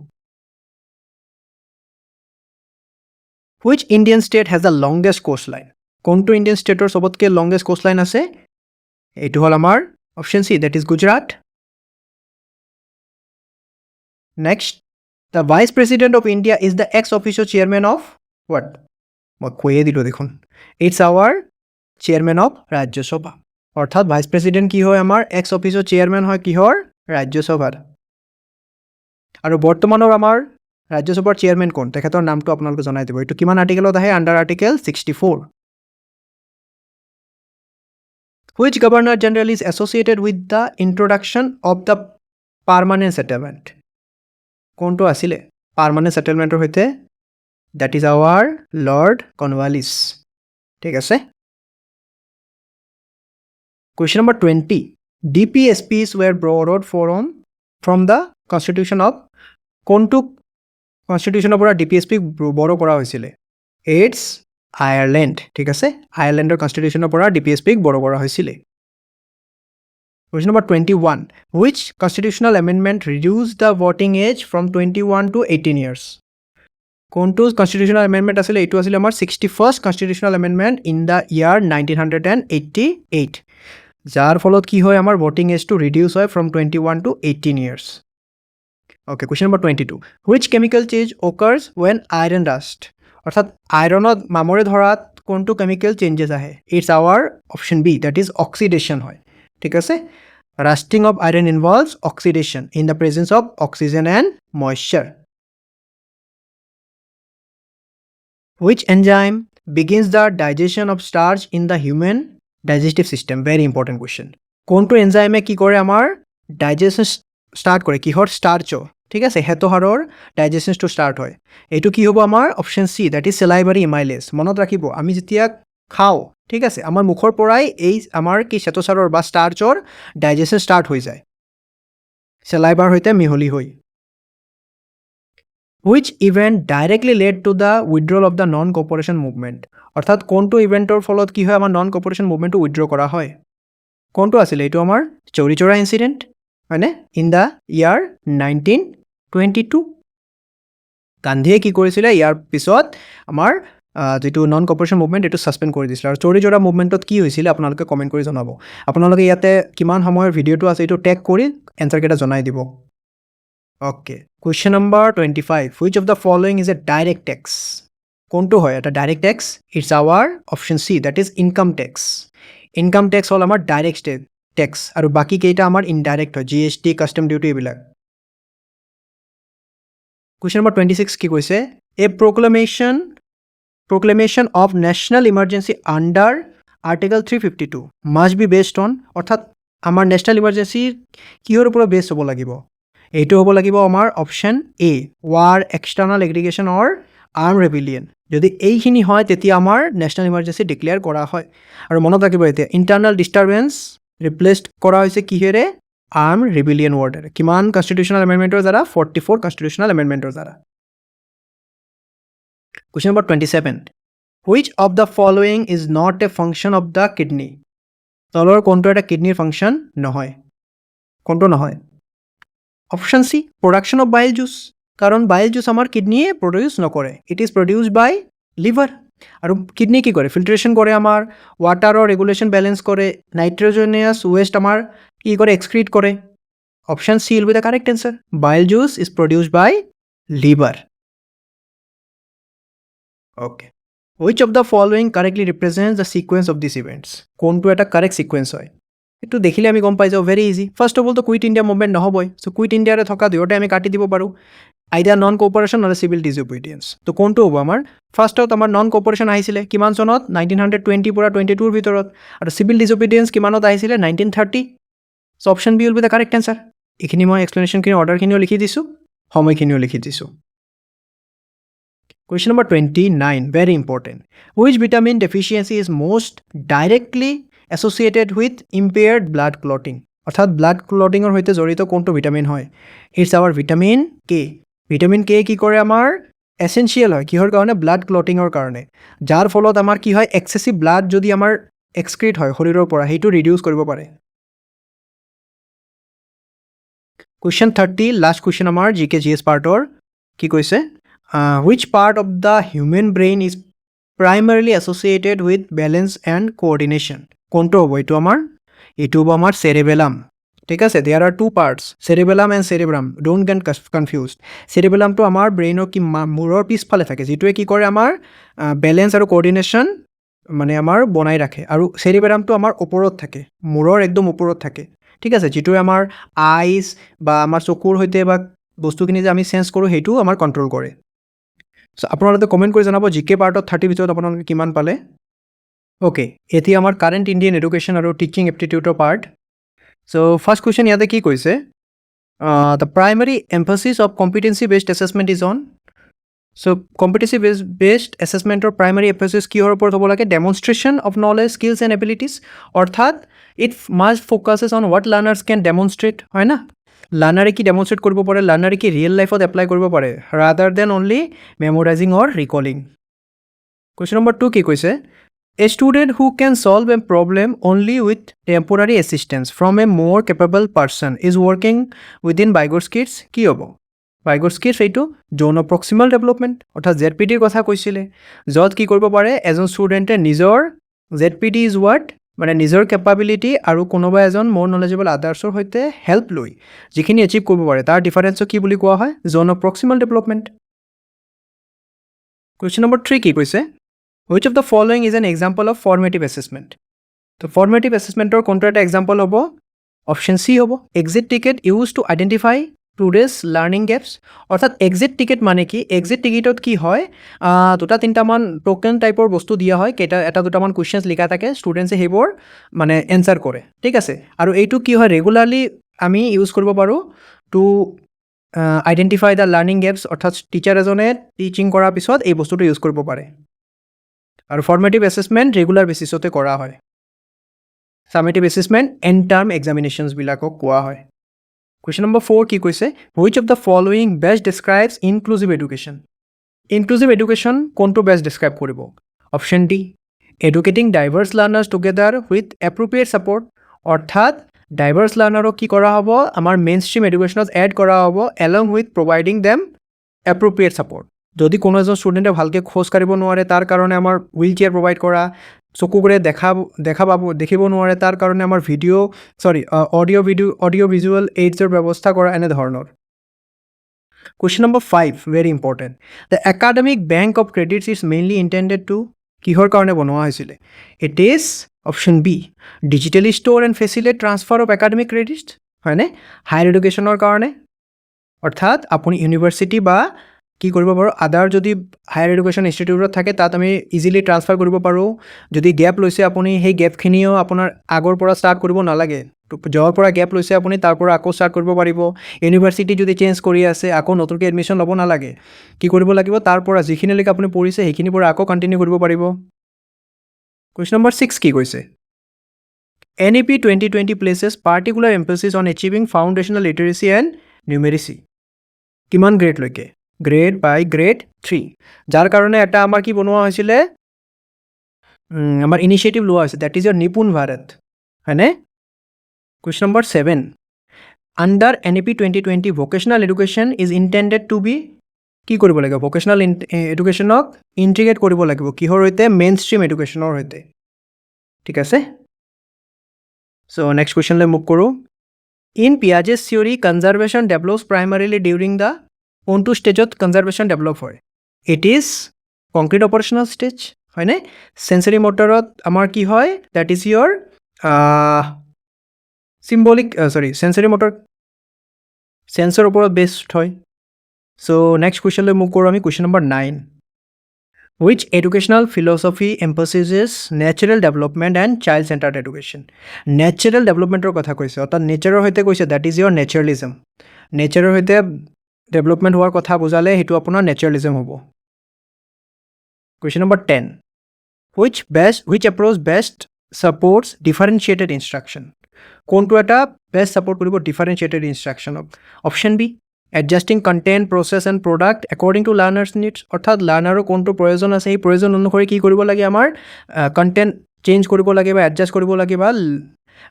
Which Indian state has the longest coastline? কোনটো ইন্ডিয়ান স্টেটৰ সবতকে লংগেস্ট কোastline আছে এইটো হল আমাৰ option C that is Gujarat next the vice president of India is the ex officio chairman of what মই কয়ে দিলো দেখুন it's our chairman of Rajya Sabha অর্থাৎ ভাইস প্রেসিডেন্ট কি হয় আমাৰ এক্স অফিসিও চেয়াৰম্যান হয় কিহৰ ৰাজ্য সভাৰ আৰু বৰ্তমানৰ আমাৰ ৰাজ্য সভাৰ চেয়াৰম্যান কোন তেখেতৰ নামটো আপোনালোকে জনাই দিব এটো কিমান আৰ্টিকেলত আহে under article 64 Which governor general is associated with the introduction of the permanent settlement কোনটো আছিলে পার্মানেন্ট সেটেলমেন্টৰ হৈতে that is our Lord Cornwallis ঠিক আছে Question number 20 DPSPs were borrowed from the constitution of কোনটো কনস্টিটিউশনৰ পৰা DPSP বড় কৰা হৈছিলে ইটস আয়াৰল্যান্ড ঠিক আছে আয়াৰল্যান্ডৰ কনস্টিটিউশনৰ পৰা DPSP বড় কৰা হৈছিলে Question number 21 Which constitutional amendment reduced the voting age from 21 to 18 years কোনটো constitutional amendment আছিল এটো আছিল আমাৰ 61st constitutional amendment in the year 1988 যাৰ ফলত কি হয় আমাৰ voting age to reduce হয় from 21 to 18 years Okay question number 22 Which chemical change occurs when iron rust অৰ্থাৎ আইৰণত মামৰে ধৰাত কোনটো chemical changes আহে It's our option B that is oxidation হয় ঠিক আছে Rusting of iron involves oxidation in the presence of oxygen and moisture. Which enzyme begins the digestion of starch in the human digestive system? Very important question. কোনটো এনজাইমে কি কৰে আমাৰ ডাইজেশন স্টাৰ্ট কৰে কিহৰ স্টাৰ্চৰ ঠিক আছে হেতহাৰৰ ডাইজেশনটো স্টাৰ্ট হয় এইটো কি হ'ব আমাৰ অপশন সি দ্যাট ইজ সেলাইভাৰি ইমাইলেজ মনত ৰাখিব আমি যেতিয়া খাও ঠিক আছে আমাৰ মুখৰ পৰাই এই আমাৰ কি হেতসাৰৰ বা স্টাৰ্চৰ ডাইজেশন স্টাৰ্ট হৈ যায় সেলাইভাৰ হৈতে মিহলি হৈ Which event directly led to the withdrawal of the non-cooperation movement? অর্থাৎ কোনটো ইভেন্টৰ ফলত কি হয় আমাৰ non-cooperation movement উইথড্ৰ কৰা হয় কোনটো আছিল এইটো আমাৰ চৌৰি চৌৰা ইনসিডেন্ট হয়নে ইন দা ইয়াৰ 1922 গান্ধীয়ে কি কৰিছিলে ইয়াৰ পিছত আমাৰ যেটো non-cooperation movement এটো সাসপেন্ড কৰি দিছিল আৰু চৌৰি চৌৰা মুভমেন্টত কি হৈছিল আপোনালোকে কমেন্ট কৰি জনাব আপোনালোকে ইয়াতে কিমান সময়ৰ ভিডিওটো আছে এটো টেগ কৰি এনসাৰ কেটা জনাই দিব Okay. Question number 25. Which of the following is a direct tax? কোনটো হয় এটা direct tax it's our option C that is income tax income tax হল আমাৰ ডাইৰেক্ট ট্যাক্স আৰু বাকি কেইটা আমাৰ ইনডাইরেক্ট হয় জিএসটি কাস্টম ডিউটি এইবিলাক Question number 26 কি কৈছে এ proclamation of national emergency under article 352 must be based on অর্থাৎ আমাৰ ন্যাশনাল ইমাৰ্জেন্সি কিহৰ ওপৰত বেস হ'ব লাগিব এইটো হ'ব লাগিব আমাৰ option A war external aggregation or arm rebellion যদি এইখিনি হয় তেতিয়া আমাৰ ন্যাশনাল ইমাৰ্জেন্সি ডিক্লেয়াৰ কৰা হয় আৰু মনত ৰাখিব এতিয়া ইন্টাৰনাল ডিস্টাৰবেন্স ৰিপ্লেসড কৰা হৈছে কিহেৰে আৰ্ম ৰেবিলিয়ন ওয়াৰ্ডেৰ কিমান কনস্টিটিউশনাল এমেন্ডমেন্টৰ দ্বাৰা 44 কনস্টিটিউশনাল এমেন্ডমেন্টৰ দ্বাৰা Question number 27 Which of the following is not a function of the kidney তলৰ কোনটো এটা কিডনিৰ ফাংশন নহয় কোনটো নহয় option C production of bile juice কাৰণ বাইল জুস আমাৰ কিডনিয়ে প্ৰডিউস নকৰে it is produced by liver আৰু কিডনি কি কৰে ফিল্ট্ৰেশন কৰে আমাৰ ওয়াটাৰৰ ৰেগুলেশন ব্যালেন্স কৰে নাইট্ৰোজেনাস ওয়েস্ট আমাৰ কি কৰে এক্সক্ৰিট কৰে option C will be the correct answer bile juice is produced by liver okay Which of the following correctly represents the sequence of these events কোনটো এটা কারেক্ট সিকোয়েন্স হয় একটু দেখিলে আমি গম পাই যাও very easy first of all তো কুইট ইন্ডিয়া মুভমেন্ট নহবই সো কুইট ইন্ডিয়ারে থকা দুয়োটা আমি কাটি দিব পাৰো আইদাৰ নন কোঅপাৰেশন আৰু সিভিল ডিসঅবিডিয়েন্স তো কোনটো হ'ব আমাৰ ফাৰ্স্টত আমাৰ নন কোঅপাৰেশন আহিছিলে কিমান চনত 1920 পৰা 22 ৰ ভিতৰত আৰু সিভিল ডিসঅবিডিয়েন্স কিমানত আহিছিলে 1930 so option B will be the correct answer এখিনি মই এক্সপ্লেনেশন খিনি অৰ্ডাৰ খিনিও লিখি দিছো সময়খিনিও লিখি দিছো Question number 29 very important Which vitamin deficiency is most directly associated with impaired blood clotting অর্থাৎ ব্লাড ক্লটিংৰ সৈতে জড়িত কোনটো ভিটামিন হয় ইটস আওয়াৰ ভিটামিন কে কি কৰে আমাৰ এসেনশিয়াল হয় কিহৰ কাৰণে ব্লাড ক্লটিংৰ কাৰণে যাৰ ফলত আমাৰ কি হয় এক্সেসিভ ব্লাড যদি আমাৰ এক্সক্ৰিট হয় শৰীৰৰ পৰা হেইটো ৰিডিউস কৰিব পাৰে Question 30 last question আমাৰ জিকে জিএস পাৰ্টৰ কি কৈছে which part of the human brain is primarily associated with balance and coordination কোনটো হ'ব এইটো হ'ব আমাৰ cerebellum ঠিক আছে there are two parts cerebellum and cerebrum don't get confused cerebellum to আমাৰ ব্ৰেইনৰ কি মূৰৰ পিছফালে থাকে যেটোৱে কি কৰে আমাৰ ব্যালেন্স আৰু কোঅৰ্ডিনেশন মানে আমাৰ বনাই ৰাখে আৰু cerebellum to আমাৰ ওপৰত থাকে মূৰৰ একদম ওপৰত থাকে ঠিক আছে যেটোৱে আমাৰ আইজ বা আমাৰ চকুৰ হৈতে বা বস্তুখিনি যে আমি সেন্স কৰো হেইটো আমাৰ কন্ট্ৰোল কৰে সো আপোনালোকে কমেন্ট কৰি জনাব জিকে পাৰ্টত 30 ভিতৰত আপোনালোকে কিমান পালে ওকে এতি আমাৰ কাৰেন্ট ইন্ডিয়ান এডুকেশন আৰু টিচিং এপ্টিটিউডৰ পাৰ্ট সো ফার্স্ট কোয়েশ্চন ইয়াতে কি কৈছে the primary emphasis of competency based assessment is on so competency based assessment or primary emphasis কিহৰ ওপৰত হ'ব লাগে demonstration of knowledge skills and abilities অৰ্থাৎ it must focuses on what learners can demonstrate হয় না লার্নারে কি ডেমনস্ট্রেট কৰিব পাৰে লাৰ্নাৰে কি ৰিয়েল লাইফত এপ্লাই কৰিব পাৰে rather than only memorizing or recalling question number 2 কি কৈছে a student who can solve a problem only with temporary assistance from a more capable person is working within Vygotsky's কি হ'ব Vygotsky's এইটো জোন অফ প্ৰক্সিমাল ডেভেলপমেন্ট অৰ্থাৎ জেডপিটিৰ কথা কৈছিলে যত কি কৰিব পাৰে এজন ষ্টুডেন্টে নিজৰ জেডপিটি ইজ হোৱাট মানে নিজৰ ক্যাপাবিলিটি আৰু কোনোবা এজন মোৰ নলেজেবল আদাৰ্ছৰ হৈতে হেল্প লৈ যিখিনি এচিভ কৰিব পাৰে তাৰ ডিফাৰেন্স কি বুলি কোৱা হয় জোন অফ প্ৰক্সিমাল ডেভেলপমেন্ট কোৱেশ্চন নম্বৰ 3 কি কৈছে which of the following is an example of formative assessment তো formative assessmentৰ কোনটো এটা এক্সাম্পল হ'ব অপশ্যন চি হ'ব exit ticket use to identify today's learning gaps অৰ্থাৎ এক্সিট টিকেট মানে কি এক্সিট টিকেটত কি হয় দুটা তিনিটামান টোকেন টাইপৰ বস্তু দিয়া হয় এটা দুটামান কুৱেশ্যনছ লিখা থাকে ষ্টুডেণ্টছে সেইবোৰ মানে এনচাৰ কৰে ঠিক আছে আৰু এইটো কি হয় ৰেগুলাৰলি আমি ইউজ কৰিব পাৰোঁ to identify the learning gaps অৰ্থাৎ টিচাৰ এজনে টিচিং কৰাৰ পিছত এই বস্তুটো ইউজ কৰিব পাৰে আৰু ফৰ্মেটিভ এছেছমেণ্ট ৰেগুলাৰ বেচিছতে কৰা হয় সামেটিভ এছেছমেণ্ট এণ্ড টাৰ্ম এক্সামিনেশ্যনছবিলাকক কোৱা হয় কুৱেশ্যন নম্বৰ 4 কি কৈছে which of the following best describes inclusive education inclusive education কোনটো বেষ্ট ডিছক্ৰাইব কৰিব option D educating diverse learners together with appropriate support অৰ্থাৎ ডাইভাৰ্ছ লাৰ্ণাৰক কি কৰা হ'ব আমাৰ মেইন ষ্ট্ৰীম এডুকেশ্যনত এড কৰা হ'ব along with providing them appropriate support যদি কোনো এজন ষ্টুডেণ্টে ভালকৈ খোজ কাঢ়িব নোৱাৰে তাৰ কাৰণে আমাৰ হুইল চেয়াৰ প্ৰভাইড কৰা চকুৰে দেখিব নোৱাৰে তাৰ কাৰণে আমাৰ অডিঅ' ভিজুৱেল এইডছৰ ব্যৱস্থা কৰা এনেধৰণৰ question number 5 very important the academic bank of credits is mainly intended to কিহৰ কাৰণে বনোৱা হৈছিলে it is option B digitally store and facilitate transfer of academic credits হয়নে হায়াৰ এডুকেশ্যনৰ কাৰণে অৰ্থাৎ আপুনি ইউনিভাৰ্চিটি বা কি কৰিব পাৰোঁ আদাৰ যদি হায়াৰ এডুকেশ্যন ইনষ্টিটিউটত থাকে তাত আমি ইজিলি ট্ৰান্সফাৰ কৰিব পাৰোঁ যদি গেপ লৈছে আপুনি সেই গেপখিনিও আপোনাৰ আগৰ পৰা ষ্টাৰ্ট কৰিব নালাগে য'ৰ পৰা গেপ লৈছে আপুনি তাৰ পৰা আকৌ ষ্টাৰ্ট কৰিব পাৰিব ইউনিভাৰ্চিটি যদি চেঞ্জ কৰি আছে আকৌ নতুনকৈ এডমিশ্যন ল'ব নালাগে কি কৰিব লাগিব তাৰ পৰা যিখিনিলৈকে আপুনি পঢ়িছে সেইখিনিৰ পৰা আকৌ কণ্টিনিউ কৰিব পাৰিব কুৱেশ্যন নম্বৰ 6 কি কৈছে NEP 2020 places particular emphasis on achieving foundational literacy and numeracy কিমান গ্ৰেডলৈকে গ্ৰেড বাই গ্ৰেড 3 যাৰ কাৰণে এটা আমাৰ কি বনোৱা হৈছিলে আমাৰ ইনিচিয়েটিভ লোৱা হৈছে that is your NIPUN Bharat হয়নে question number 7 under NEP 2020 vocational education is intended to be কি কৰিব লাগিব ভকেশ্যনেল এডুকেশ্যনক ইণ্টিগ্ৰেট কৰিব লাগিব কিহৰ সৈতে মেইন ষ্ট্ৰীম এডুকেশ্যনৰ সৈতে ঠিক আছে চ' নেক্সট কুৱেশ্যনলৈ মুভ কৰোঁ in Piaget's theory conservation develops primarily during the কোনটো ষ্টেজত কনজাৰ্ভেশ্যন ডেভেলপ হয় it is concrete operational stage হয়নে চেঞ্চৰী মটৰত আমাৰ কি হয় that is your sensory motor sensor ওপৰত বেছড হয় চ' নেক্সট কুৱেশ্যনলৈ মুভ কৰোঁ আমি question number 9 which educational philosophy emphasizes natural development and child centered education natural developmentor কথা কৈছে অৰ্থাৎ নেচাৰৰ সৈতে কৈছে দ্যাট ইজ ইয়ৰ নেচাৰেলিজম নেচাৰৰ সৈতে ডেভেলপমেণ্ট হোৱাৰ কথা বুজালে সেইটো আপোনাৰ নেচাৰেলিজম হ'ব question number 10 which approach best supports differentiated instruction কোনটো এটা বেষ্ট ছাপোৰ্ট কৰিব ডিফাৰেঞ্চিয়েটেড ইনষ্ট্ৰাকশ্যনক option B adjusting content process and product according to learners needs অৰ্থাৎ লাৰ্ণাৰৰ কোনটো প্ৰয়োজন আছে সেই প্ৰয়োজন অনুসৰি কি কৰিব লাগে আমাৰ কণ্টেণ্ট চেঞ্জ কৰিব লাগে বা এডজাষ্ট কৰিব লাগে বা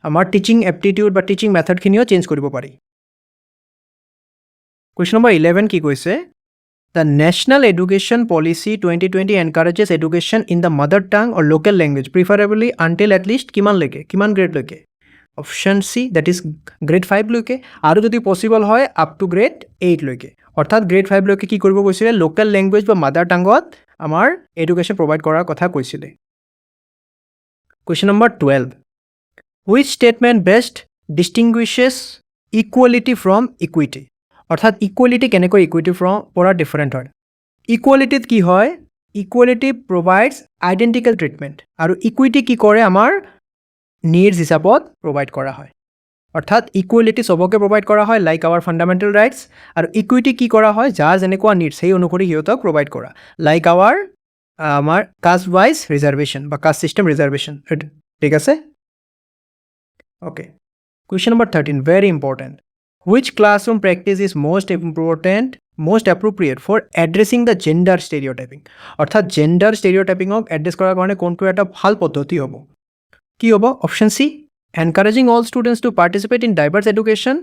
আমাৰ টিচিং এপ্টিটিউড বা টিচিং মেথডখিনিও চেঞ্জ কৰিব পাৰি কুৱেশ্যন নম্বৰ 11 কি কৈছে the national education policy 2020 encourages education in the mother tongue or local language preferably until at least কিমান গ্ৰেডলৈকে option C that is grade 5লৈকে আৰু যদি পচিবল হয় আপ টু গ্ৰেড 8লৈকে অৰ্থাৎ গ্ৰেড 5লৈকে কি কৰিব কৈছিলে লোকেল লেংগুৱেজ বা মাদাৰ টাংত আমাৰ এডুকেশ্যন প্ৰভাইড কৰাৰ কথা কৈছিলে question number 12 which statement best distinguishes equality from equity অৰ্থাৎ ইকুৱেলিটি কেনেকৈ ইকুইটিৰ পৰা ডিফাৰেণ্ট হয় ইকুৱেলিটিত কি হয় ইকুৱেলিটি প্ৰভাইডছ আইডেণ্টিকেল ট্ৰিটমেণ্ট আৰু ইকুইটি কি কৰে আমাৰ নিডছ হিচাপত প্ৰভাইড কৰা হয় অৰ্থাৎ ইকুৱেলিটি চবকে প্ৰভাইড কৰা হয় লাইক আৱাৰ ফাণ্ডামেণ্টেল ৰাইটছ আৰু ইকুইটি কি কৰা হয় যাৰ যেনেকুৱা নিডছ সেই অনুসৰি সিহঁতক প্ৰভাইড কৰা লাইক আমাৰ কাষ্ট ৱাইজ ৰিজাৰ্ভেশ্যন বা কাষ্ট ছিষ্টেম ৰিজাৰ্ভেশ্যন ঠিক আছে okay question number 13 very important which classroom practice is most appropriate for addressing the gender stereotyping অৰ্থাৎ জেণ্ডাৰ ষ্টেৰিঅ'টাইপিঙক এড্ৰেছ কৰাৰ কাৰণে কোনটো এটা ভাল পদ্ধতি হ'ব কি হ'ব option C encouraging all students to participate in diverse education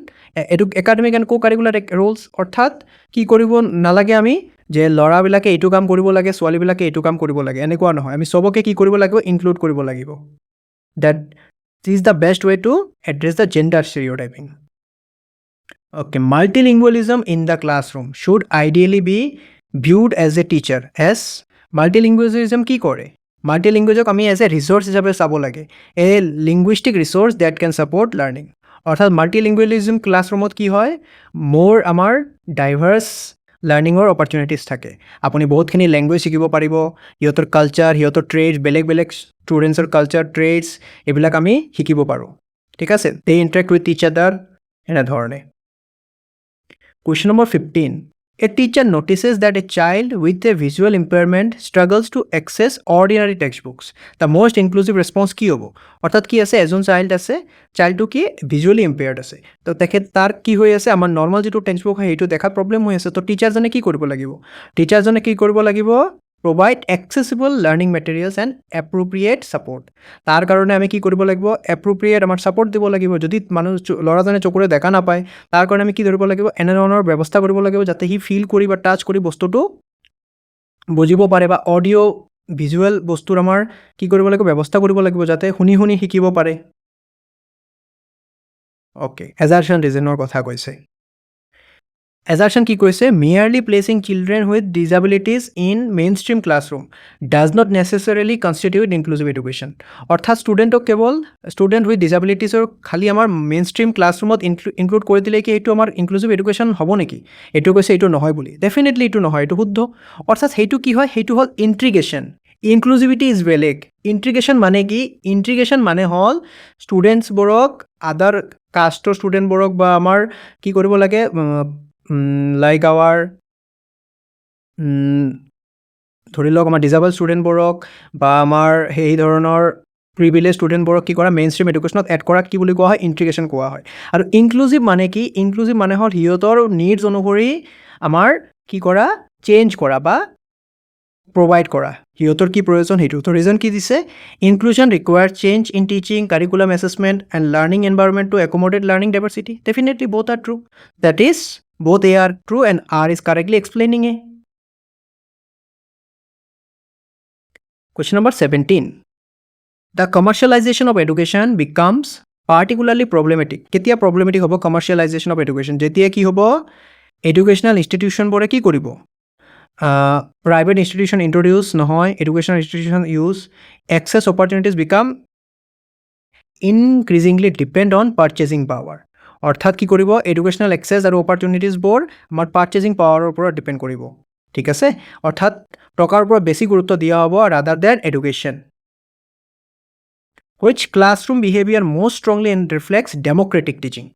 academic and curricular Rolls অৰ্থাৎ কি কৰিব নালাগে আমি যে ল'ৰাবিলাকে এইটো কাম কৰিব লাগে ছোৱালীবিলাকে এইটো কাম কৰিব লাগে এনেকুৱা নহয় আমি চবকে কি কৰিব লাগিব ইনক্লুড কৰিব লাগিব that is the best way to address the gender stereotyping okay multilingualism in the classroom should ideally be viewed as a teacher multilingualism কি কৰে মাল্টিলিংগুৱেজক আমি এজ এ ৰিচোৰ্চ হিচাপে চাব লাগে এ লিংগুইষ্টিক ৰিচোৰ্চ ডেট কেন ছাপৰ্ট লাৰ্ণিং অৰ্থাৎ মাল্টিলিংগুৱেলিজম ক্লাছৰুমত কি হয় মোৰ আমাৰ ডাইভাৰ্ছ লাৰ্ণিঙৰ অপৰচুনিটিছ থাকে আপুনি বহুতখিনি লেংগুৱেজ শিকিব পাৰিব সিহঁতৰ কালচাৰ সিহঁতৰ ট্ৰেডছ বেলেগ বেলেগ ষ্টুডেণ্টছৰ কালচাৰ ট্ৰেডছ এইবিলাক আমি শিকিব পাৰোঁ ঠিক আছে দে ইণ্টাৰেক্ট উইথ ইচ আদাৰ এনেধৰণে question number 15 A teacher notices that a child with a visual impairment struggles to access ordinary textbooks. The most inclusive response কি হ'ব অৰ্থাৎ কি আছে এজন চাইল্ড আছে চাইল্ডটো কি ভিজুৱেলি ইম্পেয়াৰ্ড আছে তো তেখেত তাৰ কি হৈ আছে আমাৰ নৰ্মেল যিটো টেক্সটবুক হয় সেইটো দেখাত প্ৰব্লেম হৈ আছে তো টিচাৰজনে কি কৰিব লাগিব টিচাৰজনে কি কৰিব লাগিব provide accessible learning materials and appropriate support তাৰ কাৰণে আমি কি কৰিব লাগিব appropriate আমাৰ support দিব লাগিব যদি মানুহ ল'ৰাজনে চকুৰে দেখা নাপায় তাৰ কাৰণে আমি কি ধৰিব লাগিব এনেধৰণৰ ব্যৱস্থা কৰিব লাগিব যাতে সি ফিল কৰি বা টাচ কৰি বস্তুটো বুজিব পাৰে বা অডিঅ' ভিজুৱেল বস্তুৰ আমাৰ কি কৰিব লাগিব ব্যৱস্থা কৰিব লাগিব যাতে শুনি শুনি শিকিব পাৰে অ'কে এজাৰশ্যন ৰিজনৰ কথা কৈছে Assertion কি কৈছে merely placing children with disabilities in mainstream classroom does not necessarily constitute inclusive education অৰ্থাৎ ষ্টুডেণ্টক কেৱল ষ্টুডেণ্ট উইথ ডিজাবিলিটিছৰ খালি আমাৰ মেইনষ্ট্ৰীম ক্লাছৰুমত ইনক্লুড কৰি দিলে কি এইটো আমাৰ ইনক্লুজিভ এডুকেশ্যন হ'ব নেকি এইটো কৈছে এইটো নহয় বুলি ডেফিনেটলি এইটো নহয় এইটো শুদ্ধ অৰ্থাৎ সেইটো কি হয় সেইটো হ'ল ইণ্ট্ৰিগেশ্যন ইনক্লুজিভিটি ইজ বেলেগ ইণ্ট্ৰিগেশ্যন মানে কি ইণ্ট্ৰিগেশ্যন মানে হ'ল ষ্টুডেণ্টছবোৰক আদাৰ কাষ্টৰ ষ্টুডেণ্টবোৰক বা আমাৰ কি কৰিব লাগে লাইক আৱাৰ ধৰি লওক আমাৰ ডিজেবল ষ্টুডেণ্টবোৰক বা আমাৰ সেই ধৰণৰ প্ৰিভিলেজ ষ্টুডেণ্টবোৰক কি কৰা মেইন ষ্ট্ৰীম এডুকেশ্যনত এড কৰাক কি বুলি কোৱা হয় ইণ্টিগ্ৰেশ্যন কোৱা হয় আৰু ইনক্লুজিভ মানে কি ইনক্লুজিভ মানে হ'ল সিহঁতৰ নিডছ অনুসৰি আমাৰ কি কৰা চেঞ্জ কৰা বা প্ৰভাইড কৰা সিহঁতৰ কি প্ৰয়োজন সেইটো তো ৰিজন কি দিছে inclusion require change in teaching curriculum assessment and learning environment to accommodate learning diversity definitely both are true that is both A are true and R is correctly explaining A. Question number 17. The commercialization of education becomes particularly problematic. কেতিয়া problematic হ'ব commercialization of education? যেতিয়া কি হ'ব educational institution বোৰে কি কৰিব? Private institution introduce নহয়, educational institution use, access opportunities become increasingly depend on purchasing power. অৰ্থাৎ কি কৰিব এডুকেশ্যনেল এক্সেছ আৰু অপৰচুনিটিছবোৰ আমাৰ পাৰ্চেজিং পাৱাৰৰ ওপৰত ডিপেণ্ড কৰিব ঠিক আছে অৰ্থাৎ টকাৰ ওপৰত বেছি গুৰুত্ব দিয়া হ'ব rather than education which classroom behavior most strongly reflects democratic teaching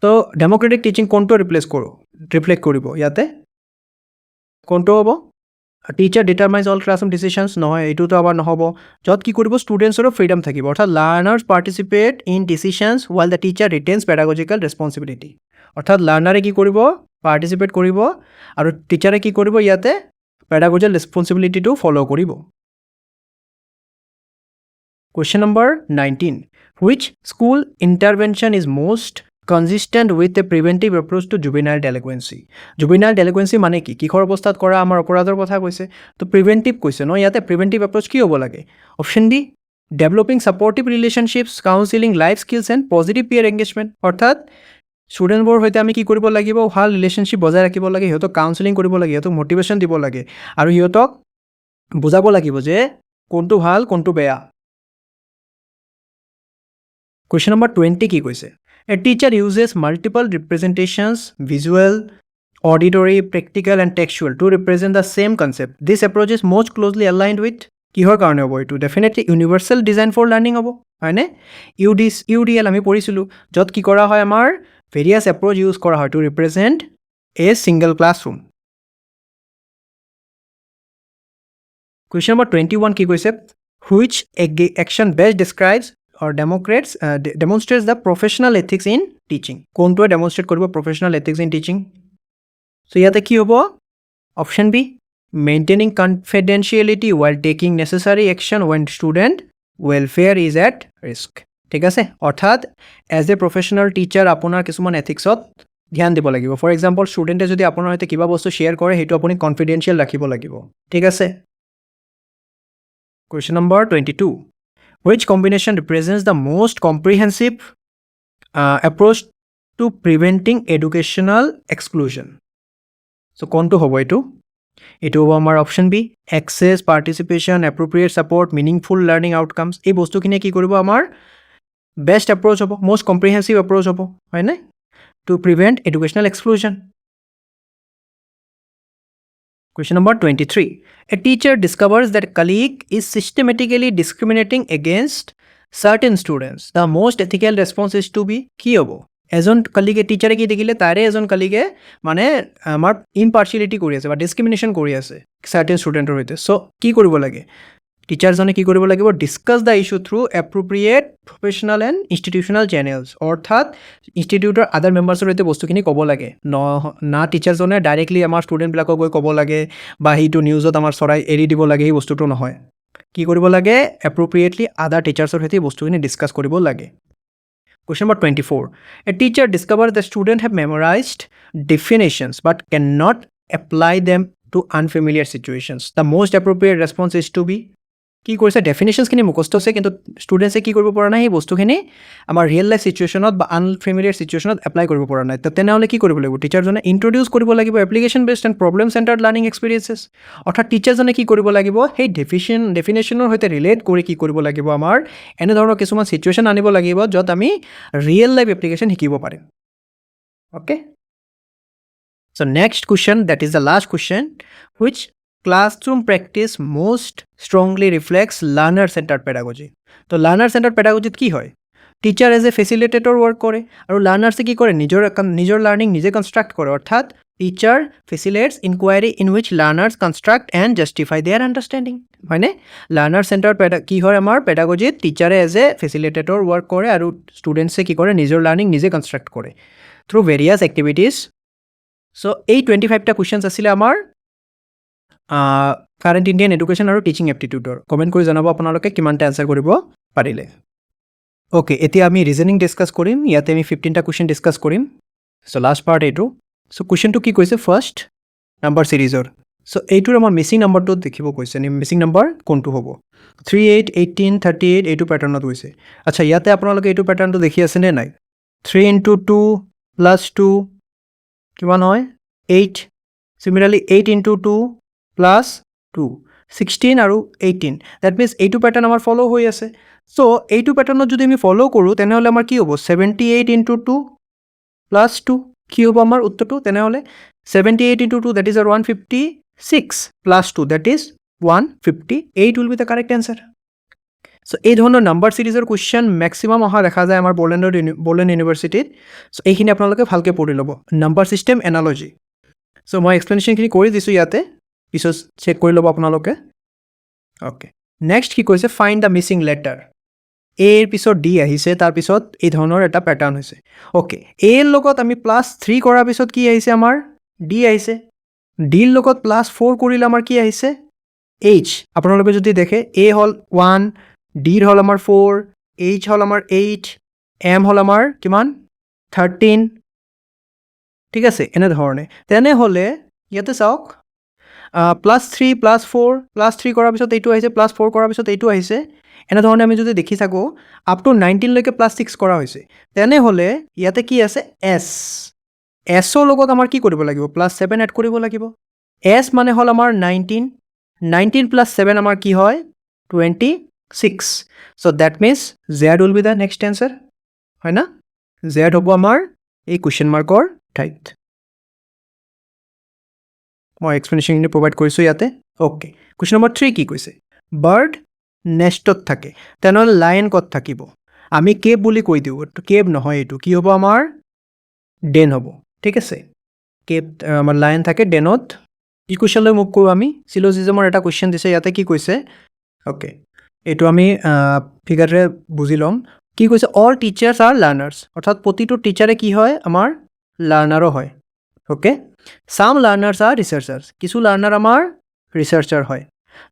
তো ডেমক্ৰেটিক টিচিং কোনটো ৰিফ্লেক্ট কৰিব ইয়াতে কোনটো হ'ব teacher determines all classroom decisions নহয় এইটোতো আবাৰ নহ'ব য'ত কি কৰিব ষ্টুডেণ্টছৰো ফ্ৰীডম থাকিব অৰ্থাৎ learners participate in decisions while the teacher retains pedagogical responsibility অৰ্থাৎ লাৰ্ণাৰে কি কৰিব পাৰ্টিচিপেট কৰিব আৰু টিচাৰে কি কৰিব ইয়াতে পেডাগজিকেল ৰেছপনচিবিলিটিটো ফ'ল' কৰিব Question number 19. Which school intervention is most consistent with a preventive approach to juvenile delinquency? Juvenile delinquency মানে কি কিশোৰ অৱস্থাত কৰা আমাৰ অপৰাধৰ কথা কৈছে তো প্ৰিভেন্টিভ কৈছে ন ইয়াতে প্ৰিভেন্টিভ এপ্ৰ'চ কি হ'ব লাগে option D developing supportive relationships counselling life skills and positive peer engagement অৰ্থাৎ ষ্টুডেণ্টবোৰৰ সৈতে আমি কি কৰিব লাগিব ভাল ৰিলেশ্যনশ্বিপ বজাই ৰাখিব লাগে সিহঁতক কাউন্সেলিং কৰিব লাগে সিহঁতক মটিভেশ্যন দিব লাগে আৰু সিহঁতক বুজাব লাগিব যে কোনটো ভাল কোনটো বেয়া Question number 20 কি কৈছে A teacher uses multiple representations, visual, auditory, practical and textual to represent the same concept. This approach is most closely aligned with কিহৰ কাৰণে হ'ব এইটো definitely universal design for learning হ'ব হয়নে UDL আমি পঢ়িছিলোঁ য'ত কি কৰা হয় আমাৰ ভেৰিয়াছ এপ্ৰ'চ ইউজ কৰা হয় to represent a single classroom Question number 21 কি কৈছে Which action best describes or demonstrates the professional ethics in teaching কোনটোৱে demonstrate কৰিব professional ethics in teaching so ইয়াতে কি হ'ব option B maintaining confidentiality while taking necessary action when student welfare is at risk ঠিক আছে অৰ্থাৎ as a professional teacher আপোনাৰ কিছুমান ethicsত ধ্যান দিব লাগিব ফৰ এক্সাম্পল ষ্টুডেণ্টে যদি আপোনাৰ সৈতে কিবা বস্তু শ্বেয়াৰ কৰে সেইটো আপুনি কনফিডেন্সিয়েল ৰাখিব লাগিব ঠিক আছে Question number 22 Which combination represents the most comprehensive approach to preventing educational exclusion? So, কোনটো হ'ব এইটো? এইটো হ'ব আমাৰ option B access, participation, appropriate support, meaningful learning outcomes এই বস্তুখিনিয়ে কি কৰিব আমাৰ বেষ্ট এপ্ৰ'চ হ'ব, মষ্ট কম্প্ৰিহেনচিভ এপ্ৰ'চ হ'ব, হয়নে? To prevent educational exclusion. Question number 23. A teacher discovers that a colleague is systematically discriminating against certain students. The most ethical response is to be কি হ'ব? এজন কলিগে টিচাৰে কি দেখিলে তাৰে এজন কলিগে মানে আমাৰ ইম্পাৰ্চিয়েলিটি কৰি আছে বা ডিছক্ৰিমিনেশ্যন কৰি আছে চাৰ্টেন ষ্টুডেণ্টৰ সৈতে। চ' কি কৰিব লাগে? টিচাৰজনে কি কৰিব লাগিব? Discuss the issue through appropriate professional and institutional channels. অৰ্থাৎ ইনষ্টিটিউটৰ আদাৰ মেম্বাৰ্ছৰ সৈতে বস্তুখিনি ক'ব লাগে, না টিচাৰজনে ডাইৰেক্টলি আমাৰ ষ্টুডেণ্টবিলাকক গৈ ক'ব লাগে বা সেইটো নিউজত আমাৰ চৰাই এৰি দিব লাগে, সেই বস্তুটো নহয়। কি কৰিব লাগে? এপ্ৰপ্ৰিয়েটলি আদাৰ টিচাৰ্ছৰ সৈতে বস্তুখিনি ডিছকাছ কৰিব লাগে। Question number 24. A teacher discovers the student have memorized definitions but cannot apply them to unfamiliar situations. The most appropriate response is to be কি কৰিছে? ডেফিনেশ্যনছখিনি মুখস্থ হৈছে কিন্তু ষ্টুডেণ্টছে কি কৰিব পৰা নাই? সেই বস্তুখিনি আমাৰ ৰিয়েল লাইফ চিটুৱেশ্যনত বা আনফেমিলিয়াৰ চিটুৱেশ্যনত এপ্লাই কৰিব পৰা নাই। তো তেনেহ'লে কি কৰিব লাগিব? টিচাৰজনে ইণ্ট্ৰডিউচ কৰিব লাগিব application based and problem centred learning experiences. অৰ্থাৎ টিচাৰজনে কি কৰিব লাগিব? সেই ডেফিনেশ্যনৰ সৈতে ৰিলেট কৰি কি কৰিব লাগিব? আমাৰ এনেধৰণৰ কিছুমান চিটুৱেশ্যন আনিব লাগিব য'ত আমি ৰিয়েল লাইফ এপ্লিকেশ্যন শিকিব পাৰিম। Okay, so' next question, that is the last question, which classroom practice most strongly reflects learner-centered pedagogy. তো learner-centered pedagogy কি হয়? Teacher as a facilitator work কৰে আৰু লাৰ্ণাৰ্ছে কি কৰে? নিজৰ লাৰ্ণিং নিজে কনষ্ট্ৰাক্ট কৰে। অৰ্থাৎ teacher facilitates inquiry in which learners construct and justify their understanding, হয়নে? লাৰ্ণাৰ চেণ্টাৰ কি হয় আমাৰ পেডাগজিত? টিচাৰে এজ এ ফেচিলিটেটৰ ৱৰ্ক কৰে আৰু ষ্টুডেণ্টছে কি কৰে? নিজৰ লাৰ্ণিং নিজে কনষ্ট্ৰাক্ট কৰে থ্ৰু ভেৰিয়াছ এক্টিভিটিজ। চ' এই 25টা কুৱেশ্যনছ আছিলে আমাৰ কাৰেণ্ট ইণ্ডিয়ান এডুকেশ্যন আৰু টিচিং এপ্টিটিউডৰ। কমেণ্ট কৰি জনাব আপোনালোকে কিমানটা এনচাৰ কৰিব পাৰিলে। অ'কে, এতিয়া আমি ৰিজনিং ডিছকাছ কৰিম। ইয়াতে আমি 15টা কুৱেশ্যন ডিছকাছ কৰিম। চ' লাষ্ট পাৰ্ট এইটো। চ' কুৱেশ্যনটো কি কৈছে? ফাৰ্ষ্ট নাম্বাৰ ছিৰিজৰ। চ' এইটোৰ আমাৰ মিচিং নাম্বাৰটো দেখিব কৈছে। মিচিং নাম্বাৰ কোনটো হ'ব? 3, 8, 18, 38 এইটো পেটাৰ্ণত গৈছে। আচ্ছা, ইয়াতে আপোনালোকে এইটো পেটাৰ্ণটো দেখি আছেনে নাই? 3 × 2 + 2 কিমান হয়? 8। চিমিলাৰলি 8 × 2 + 2 16 আৰু 18। ডেট মিনছ এইটো পেটাৰ্ণ আমাৰ ফ'ল' হৈ আছে। চ' এইটো পেটাৰ্ণত যদি আমি ফ'ল' কৰোঁ তেনেহ'লে আমাৰ কি হ'ব? 78 × 2 + 2 কি হ'ব আমাৰ উত্তৰটো? তেনেহ'লে 78 × 2 that is 156 + 2 that is 158 will be the correct answer. So' এই ধৰণৰ নাম্বাৰ ছিৰিজৰ কুৱেশ্যন মেক্সিমাম অহা দেখা যায় আমাৰ বড়োলেণ্ড ইউনিভাৰ্চিটিত। চ' এইখিনি আপোনালোকে ভালকৈ পঢ়ি ল'ব। Number system analogy. চ' মই এক্সপ্লেনেশ্যনখিনি কৰি দিছোঁ ইয়াতে, পিছত চেক কৰি ল'ব আপোনালোকে। অ'কে, নেক্সট কি কৈছে? Find the Mising letter. এৰ পিছত ডি আহিছে, তাৰপিছত এই ধৰণৰ এটা পেটাৰ্ণ হৈছে। অ'কে, এৰ লগত আমি +3 কৰাৰ পিছত কি আহিছে? আমাৰ ডি আহিছে। ডিৰ লগত +4 কৰিলে আমাৰ কি আহিছে? এইচ। আপোনালোকে যদি দেখে এ হ'ল 1, ডিৰ হ'ল আমাৰ 4, এইচ হ'ল আমাৰ 8, এম হ'ল আমাৰ কিমান? 13। ঠিক আছে, এনেধৰণে। তেনেহ'লে ইয়াতে চাওক +3 +4 +3 কৰাৰ পিছত এইটো আহিছে, +4 কৰাৰ পিছত এইটো আহিছে। এনেধৰণে আমি যদি দেখি থাকোঁ আপ টু 19লৈকে +6 কৰা হৈছে। তেনেহ'লে ইয়াতে কি আছে? এছ। এছৰ লগত আমাৰ কি কৰিব লাগিব? +7 এড কৰিব লাগিব। এছ মানে হ'ল আমাৰ 19, 19 + 7 আমাৰ কি হয়? 26। So' that means Z will be the next answer, হয় না? জেড হ'ব আমাৰ এই কুৱেশ্যন মাৰ্কৰ ঠাইত। মই এক্সপ্লেনেশ্যনখিনি প্ৰভাইড কৰিছোঁ ইয়াতে। অ'কে, কুৱেশ্যন নম্বৰ 3 কি কৈছে? বাৰ্ড নেষ্টত থাকে। তেনেহ'লে লায়ন ক'ত থাকিব? আমি কেব বুলি কৈ দিওঁ, কেব নহয়, এইটো কি হ'ব? আমাৰ ডেন হ'ব। ঠিক আছে, কেব আমাৰ লায়ন থাকে ডেনত। কি কুৱেশ্যনলৈ মুভ কৰোঁ আমি? চিলজিজমৰ এটা কুৱেশ্যন দিছে ইয়াতে। কি কৈছে? অ'কে, এইটো আমি ফিগাৰে বুজি ল'ম। কি কৈছে? All teachers are learners. অৰ্থাৎ প্ৰতিটো টিচাৰে কি হয়? আমাৰ লাৰ্ণাৰো হয়। Okay, some learners are researchers. কিছু লাৰ্ণাৰ আমাৰ ৰিচাৰ্চাৰ হয়।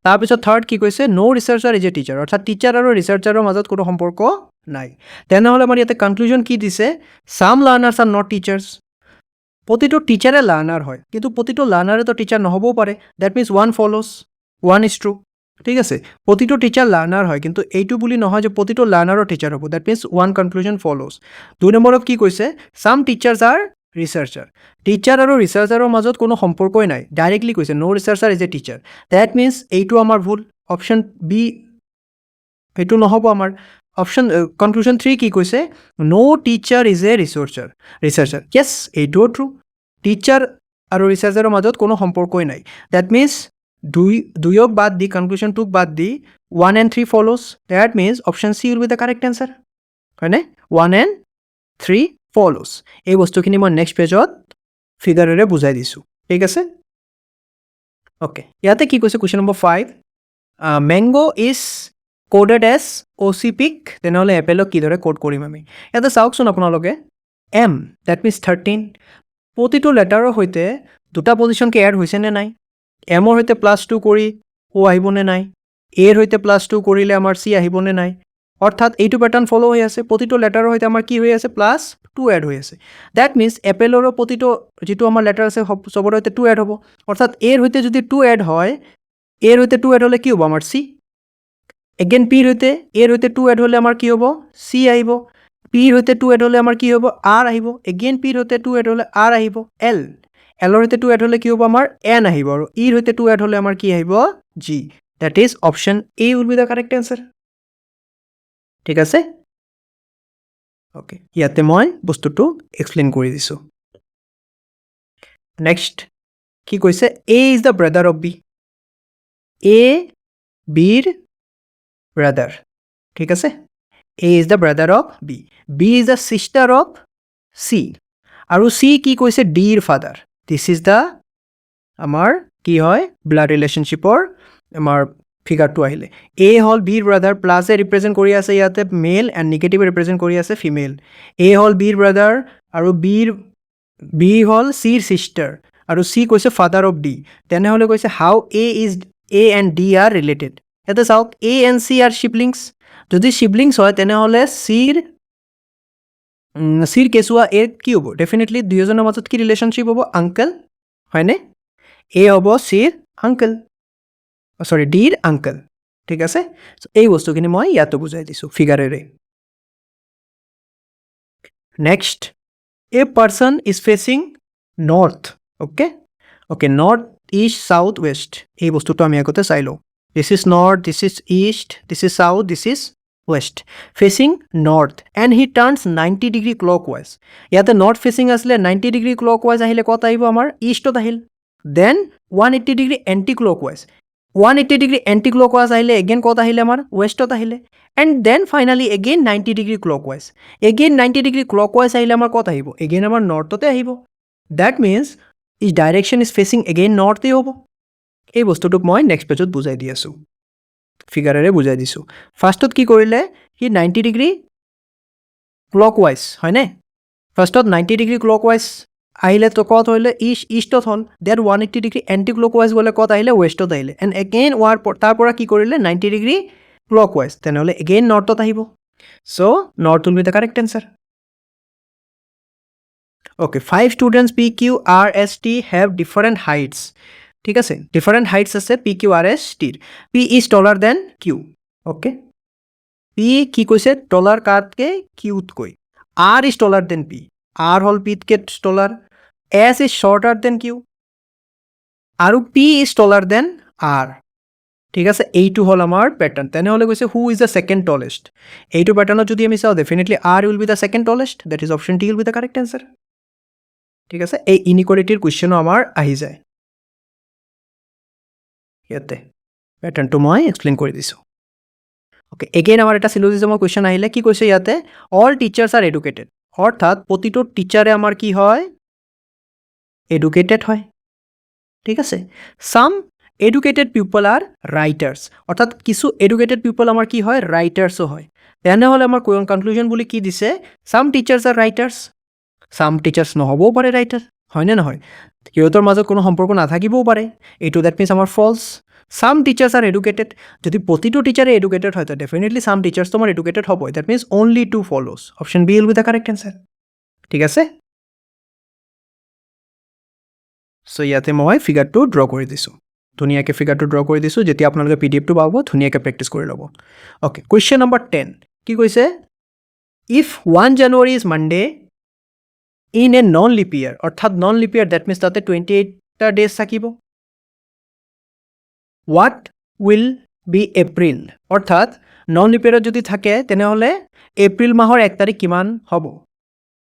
তাৰপিছত থাৰ্ড কি কৈছে? No' researcher is a teacher. অৰ্থাৎ টিচাৰ আৰু ৰিচাৰ্চাৰৰ মাজত কোনো সম্পৰ্ক নাই। তেনেহ'লে আমাৰ ইয়াতে কনক্লুজন কি দিছে? Some learners are not teachers. প্ৰতিটো টিচাৰে লাৰ্ণাৰ হয়, কিন্তু প্ৰতিটো লাৰ্ণাৰেতো টিচাৰ নহ'বও পাৰে। Date means 1 ফ'ল'জ 1 is true. ঠিক আছে, প্ৰতিটো টিচাৰ লাৰ্ণাৰ হয়, কিন্তু এইটো বুলি নহয় যে প্ৰতিটো লাৰ্ণাৰৰ টিচাৰ হ'ব। That means 1 conclusion follows. 2 নম্বৰত কি কৈছে? Some teachers are researcher. Teacher আৰু ৰিচাৰ্চাৰৰ মাজত কোনো সম্পৰ্কই নাই, ডাইৰেক্টলি কৈছে no' researcher is a teacher. That means এইটো আমাৰ ভুল। অপশ্যন বি সেইটো নহ'ব আমাৰ। অপশ্যন কনক্লুজন 3 কি কৈছে নো টিচাৰ ইজ এ ৰিচাৰ্চাৰ য়েছ এইটোও ট্ৰু টিচাৰ আৰু ৰিচাৰ্চাৰৰ মাজত কোনো সম্পৰ্কই নাই ডেট মিনছ দুইক বাদ দি কনক্লুজন 2ক বাদ দি 1 and 3 follows that means option C will be the correct answer হয়নে 1 and 3 follows এই বস্তুখিনি মই নেক্সট পেজত ফিগাৰেৰে বুজাই দিছোঁ ঠিক আছে ওকে ইয়াতে কি কৈছে question number 5 mango is coded as OCPIC তেনেহ'লে এপেলক কিদৰে কোড কৰিম আমি ইয়াতে চাওকচোন আপোনালোকে M ডেট মিনছ 13 প্ৰতিটো লেটাৰৰ সৈতে দুটা পজিশ্যনকে এড হৈছে নে নাই এমৰ সৈতে +2 কৰি O আহিবনে নাই এৰ সৈতে +2 কৰিলে আমাৰ C আহিবনে নাই অৰ্থাৎ এইটো পেটাৰ্ণ ফ'ল' হৈ আছে প্ৰতিটো লেটাৰৰ সৈতে আমাৰ কি হৈ আছে +2 এড হৈ আছে ডেট মিনছ এপেলৰো প্ৰতিটো যিটো আমাৰ লেটাৰ আছে চবৰে সৈতে 2 এড হ'ব অৰ্থাৎ এৰ সৈতে যদি 2 এড হয় এৰ সৈতে 2 এড হ'লে কি হ'ব আমাৰ C এগেইন পিৰ সৈতে এৰ সৈতে 2 এড হ'লে আমাৰ কি হ'ব C আহিব পিৰ সৈতে 2 এড হ'লে আমাৰ কি হ'ব R আহিব এগেইন পিৰ সৈতে 2 এড হ'লে R আহিব L এলৰ সৈতে 2 এড হ'লে কি হ'ব আমাৰ N আহিব আৰু ইৰ সৈতে 2 এড হ'লে আমাৰ কি আহিব G that is option A will be the correct answer ঠিক আছে ওকে ইয়াতে মই বস্তুটো এক্সপ্লেইন কৰি দিছোঁ নেক্সট কি কৈছে A is the brother of B A Bৰ brother ঠিক আছে A is the brother of B B is the sister of C আৰু C কি কৈছে D ৰ father this is the আমাৰ কি হয় ব্লাড ৰিলেশ্যনশ্বিপৰ আমাৰ ফিগাৰটো আহিলে A হ'ল B ৰ ব্ৰাদাৰ প্লাছে ৰিপ্ৰেজেণ্ট কৰি আছে ইয়াতে মেল এণ্ড নিগেটিভে ৰিপ্ৰেজেণ্ট কৰি আছে ফিমেল A হ'ল B ৰ ব্ৰাদাৰ আৰু B হ'ল C ৰ ছিষ্টাৰ আৰু C কৈছে ফাদাৰ অফ D তেনেহ'লে কৈছে হাউ A and D R related ইয়াতে চাওক A and C আৰ শিবলিংছ যদি শিবলিংছ হয় তেনেহ'লে চিৰ কেঁচুৱা এ কি হ'ব ডেফিনেটলি দুয়োজনৰ মাজত কি ৰিলেশ্যনশ্বিপ হ'ব আংকল হয়নে এ হ'ব চিৰ আংকল সৰি ডিৰ আংকল ঠিক আছে এই বস্তুখিনি মই ইয়াতো বুজাই দিছোঁ ফিগাৰেৰে next a person is facing north okay north east south west এই বস্তুটো আমি আগতে চাই লওঁ this is north this is east this is south this is west facing north and he turns 90 degree clockwise ইয়াতে নৰ্থ ফেচিং আছিলে 90 ডিগ্ৰী ক্লক ৱাইজ আহিলে ক'ত আহিব আমাৰ ইষ্টত আহিল then 180 degree anticlockwise 180 degree anti clock wise আহিলে এগেইন ক'ত আহিলে আমাৰ ৱেষ্টত আহিলে and then finally again 90 degree clockwise again 90 degree clock wise আহিলে আমাৰ ক'ত আহিব এগেইন আমাৰ নৰ্থতে আহিব that means is direction is facing again নৰ্থেই হ'ব এই বস্তুটোক মই নেক্সট পেজত বুজাই দি আছোঁ ফিগাৰেৰে বুজাই দিছোঁ ফাৰ্ষ্টত কি কৰিলে সি 90 ডিগ্ৰী ক্লক ৱাইজ হয়নে ফাৰ্ষ্টত 90 ডিগ্ৰী ক্লক ৱাইজ আহিলে তো ক'ত হ'লে ইষ্টত হ'ল then 180 degree anticlockwise গ'লে ক'ত আহিলে ৱেষ্টত আহিলে এণ্ড এগেইন তাৰ পৰা কি কৰিলে 90 ডিগ্ৰী ক্লক ৱাইজ তেনেহ'লে এগেইন নৰ্থত আহিব so' north will be the correct answer okay 5 students PQ RST have different heights ঠিক আছে ডিফাৰেণ্ট হাইটছ আছে PQ RSTৰ P is taller than Q okay P কি কৈছে টলাৰ কাতকৈ কিউতকৈ R is taller than P R হ'ল পিতকৈ taller S is shorter than Q আৰু P is taller than R ঠিক আছে এইটো হ'ল আমাৰ পেটাৰ্ণ তেনেহ'লে কৈছে হু ইজ দ্য ছেকেণ্ড টলেষ্ট এইটো পেটাৰ্ণত যদি আমি চাওঁ definitely R will be the second টলেষ্ট that is option D will be the correct answer ঠিক আছে এই ইনইকুৱালিটিৰ কুৱেশ্যনো আমাৰ আহি যায় ইয়াতে পেটাৰ্ণটো মই এক্সপ্লেইন কৰি দিছোঁ অ'কে এগেইন আমাৰ এটা চিলোজিজমৰ কুৱেশ্যন আহিলে কি কৈছে ইয়াতে অল টিচাৰ্ছ আৰ এডুকেটেড অৰ্থাৎ প্ৰতিটো টিচাৰে আমাৰ কি হয় এডুকেটেড হয় ঠিক আছে চাম এডুকেটেড পিপল আৰ ৰাইটাৰ্ছ অৰ্থাৎ কিছু এডুকেটেড পিপল আমাৰ কি হয় ৰাইটাৰ্ছো হয় তেনেহ'লে আমাৰ কনক্লুজন বুলি কি দিছে চাম টিচাৰ্ছ আৰ ৰাইটাৰ্ছ চাম টিচাৰ্ছ নহ'বও পাৰে ৰাইটাৰ হয়নে নহয় সিহঁতৰ মাজত কোনো সম্পৰ্ক নাথাকিবও পাৰে এইটো ডেট মিনছ আমাৰ ফল্ছ চাম টিচাৰ্ছ আৰ এডুকেটেড যদি প্ৰতিটো টিচাৰে এডুকেটেড হয় তো ডেফিনেটলি চাম টিচাৰ্ছটো আমাৰ এডুকেটেড হ'বই that means only two follows option B will be the correct answer ঠিক আছে চ' ইয়াতে মই ফিগাৰটো ড্ৰ কৰি দিছোঁ ধুনীয়াকৈ ফিগাৰটো ড্ৰ কৰি দিছোঁ যেতিয়া আপোনালোকে PDFটো পাব ধুনীয়াকৈ প্ৰেক্টিছ কৰি ল'ব অ'কে কুৱেশ্যন নম্বৰ 10 কি কৈছে if 1 January is Monday in a non leap year অৰ্থাৎ non leap year that means তাতে 28টা ডেজ থাকিব হোৱাট উইল বি এপ্ৰিল অৰ্থাৎ নন লিপ ইয়াৰত যদি থাকে তেনেহ'লে এপ্ৰিল মাহৰ 1 তাৰিখ কিমান হ'ব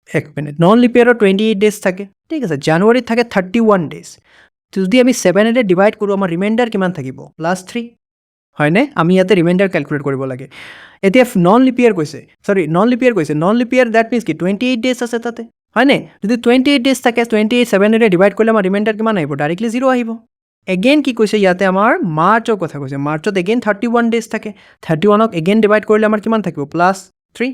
1 মিনিট নন লিপ ইয়াৰত 28 ডেজ থাকে ঠিক আছে জানুৱাৰীত থাকে 31 ডেজ যদি আমি 7 এৰে ডিভাইড কৰোঁ আমাৰ ৰিমাইণ্ডাৰ কিমান থাকিব +3 হয়নে আমি ইয়াতে ৰিমাইণ্ডাৰ কেলকুলেট কৰিব লাগে এতিয়া নন লিপ ইয়াৰ কৈছে non leap year that means কি 28 ডেজ আছে তাতে হয়নে যদি 28 ডেজ থাকে 28 7 এৰে ডিভাইড কৰিলে আমাৰ ৰিমাইণ্ডাৰ কিমান আহিব ডাইৰেক্টলি 0 আহিব এগেইন কি কৈছে ইয়াতে আমাৰ মাৰ্চৰ কথা কৈছে মাৰ্চত এগেইন 31 ডেজ থাকে 31ক এগেইন ডিভাইড কৰিলে আমাৰ কিমান থাকিব +3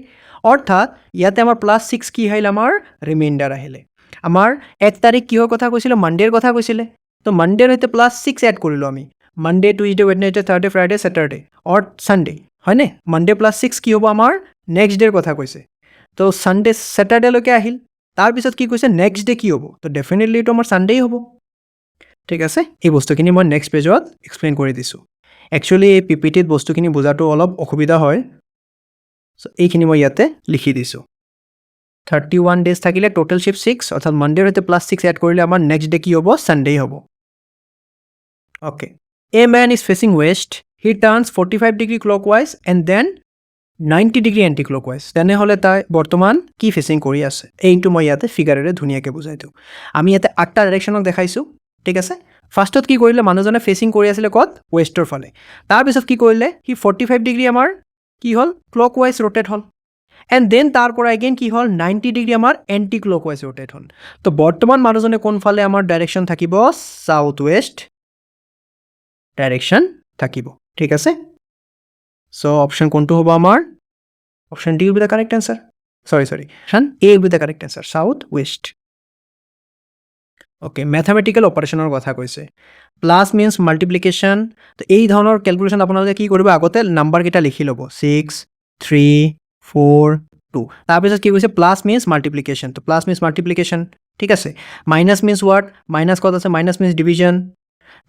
অৰ্থাৎ ইয়াতে আমাৰ +6 কি আহিল আমাৰ ৰিমাইণ্ডাৰ আহিলে আমাৰ 1 তাৰিখ কিহৰ কথা কৈছিলে মানডেৰ কথা কৈছিলে তো মানডেৰ সৈতে +6 এড কৰিলোঁ আমি Monday Tuesday Wednesday Thursday Friday Saturday or Sunday হয়নে মানডে +6 কি হ'ব আমাৰ নেক্সট ডেৰ কথা কৈছে তো ছানডে ছেটাৰডেলৈকে আহিল তাৰপিছত কি কৈছে নেক্সট ডে কি হ'ব তো ডেফিনেটলি এইটো আমাৰ ছানডেই হ'ব ঠিক আছে এই বস্তুখিনি মই নেক্সট পেজত এক্সপ্লেইন কৰি দিছোঁ একচুৱেলি এই পিপিটিত বস্তুখিনি বুজাটো অলপ অসুবিধা হয় চ' এইখিনি মই ইয়াতে লিখি দিছোঁ 31 ডেজ থাকিলে টোটেল শ্বিফ্ট 6 অৰ্থাৎ মানডেৰ সৈতে +6 এড কৰিলে আমাৰ নেক্সট ডে কি হ'ব ছানডেই হ'ব okay a man is facing west he turns 45 degree clockwise and then 90 degree anticlockwise তেনেহ'লে তাই বৰ্তমান কি ফেচিং কৰি আছে এইটো মই ইয়াতে ফিগাৰেৰে ধুনীয়াকৈ বুজাই দিওঁ আমি ইয়াতে 8টা ডাইৰেকশ্যনক দেখাইছোঁ ঠিক আছে ফাৰ্ষ্টত কি কৰিলে মানুহজনে ফেচিং কৰি আছিলে ক'ত ৱেষ্টৰ ফালে তাৰপিছত কি কৰিলে সি 45 ডিগ্ৰী আমাৰ কি হ'ল ক্লকৱাইজ ৰোটেট হ'ল এণ্ড দেন তাৰ পৰা এগেইন কি হ'ল 90 ডিগ্ৰী আমাৰ এণ্টি ক্লকৱাইজ ৰোটেট হ'ল তো বৰ্তমান মানুহজনে কোনফালে আমাৰ ডাইৰেকশ্যন থাকিব চাউথ ৱেষ্ট ডাইৰেকশ্যন থাকিব ঠিক আছে চ' অপশ্যন কোনটো হ'ব আমাৰ option D will be the correct answer option A will be the correct answer south west okay mathematical অপাৰেশ্যনৰ কথা কৈছে প্লাছ মিনছ মাল্টিপ্লিকেশ্যন তো এই ধৰণৰ কেলকুলেশ্যন আপোনালোকে কি কৰিব আগতে নাম্বাৰকেইটা লিখি ল'ব 6 3 4 2 তাৰপিছত কি কৈছে প্লাছ মিনছ মাল্টিপ্লিকেশ্যন তো প্লাছ মিনছ মাল্টিপ্লিকেশ্যন ঠিক আছে মাইনাছ মিনছ ৱাট মাইনাছ ক'ত আছে মাইনাছ মিনছ ডিভিজন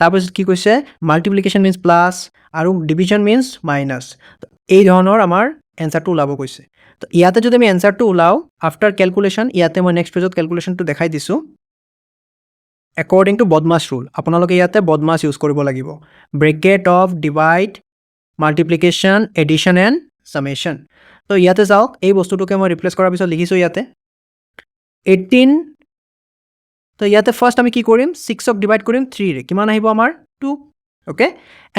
তাৰপিছত কি কৈছে মাল্টিপ্লিকেশ্যন মিনছ প্লাছ আৰু ডিভিজন মিনছ মাইনাছ এই ধৰণৰ আমাৰ এনচাৰটো ওলাব কৈছে তো ইয়াতে যদি আমি এনচাৰটো ওলাওঁ আফটাৰ কেলকুলেশ্যন ইয়াতে মই নেক্সট পেজত কেলকুলেশ্যনটো দেখাই দিছোঁ একৰ্ডিং টু বদমাছ ৰুল আপোনালোকে ইয়াতে বদমাছ ইউজ কৰিব লাগিব bracket of divide multiplication addition and summation তো ইয়াতে যাওক এই বস্তুটোকে মই ৰিপ্লেচ কৰাৰ পিছত লিখিছোঁ ইয়াতে 18 তো ইয়াতে ফাৰ্ষ্ট আমি কি কৰিম 6ক ডিভাইড কৰিম 3ৰে কিমান আহিব আমাৰ 2 অ'কে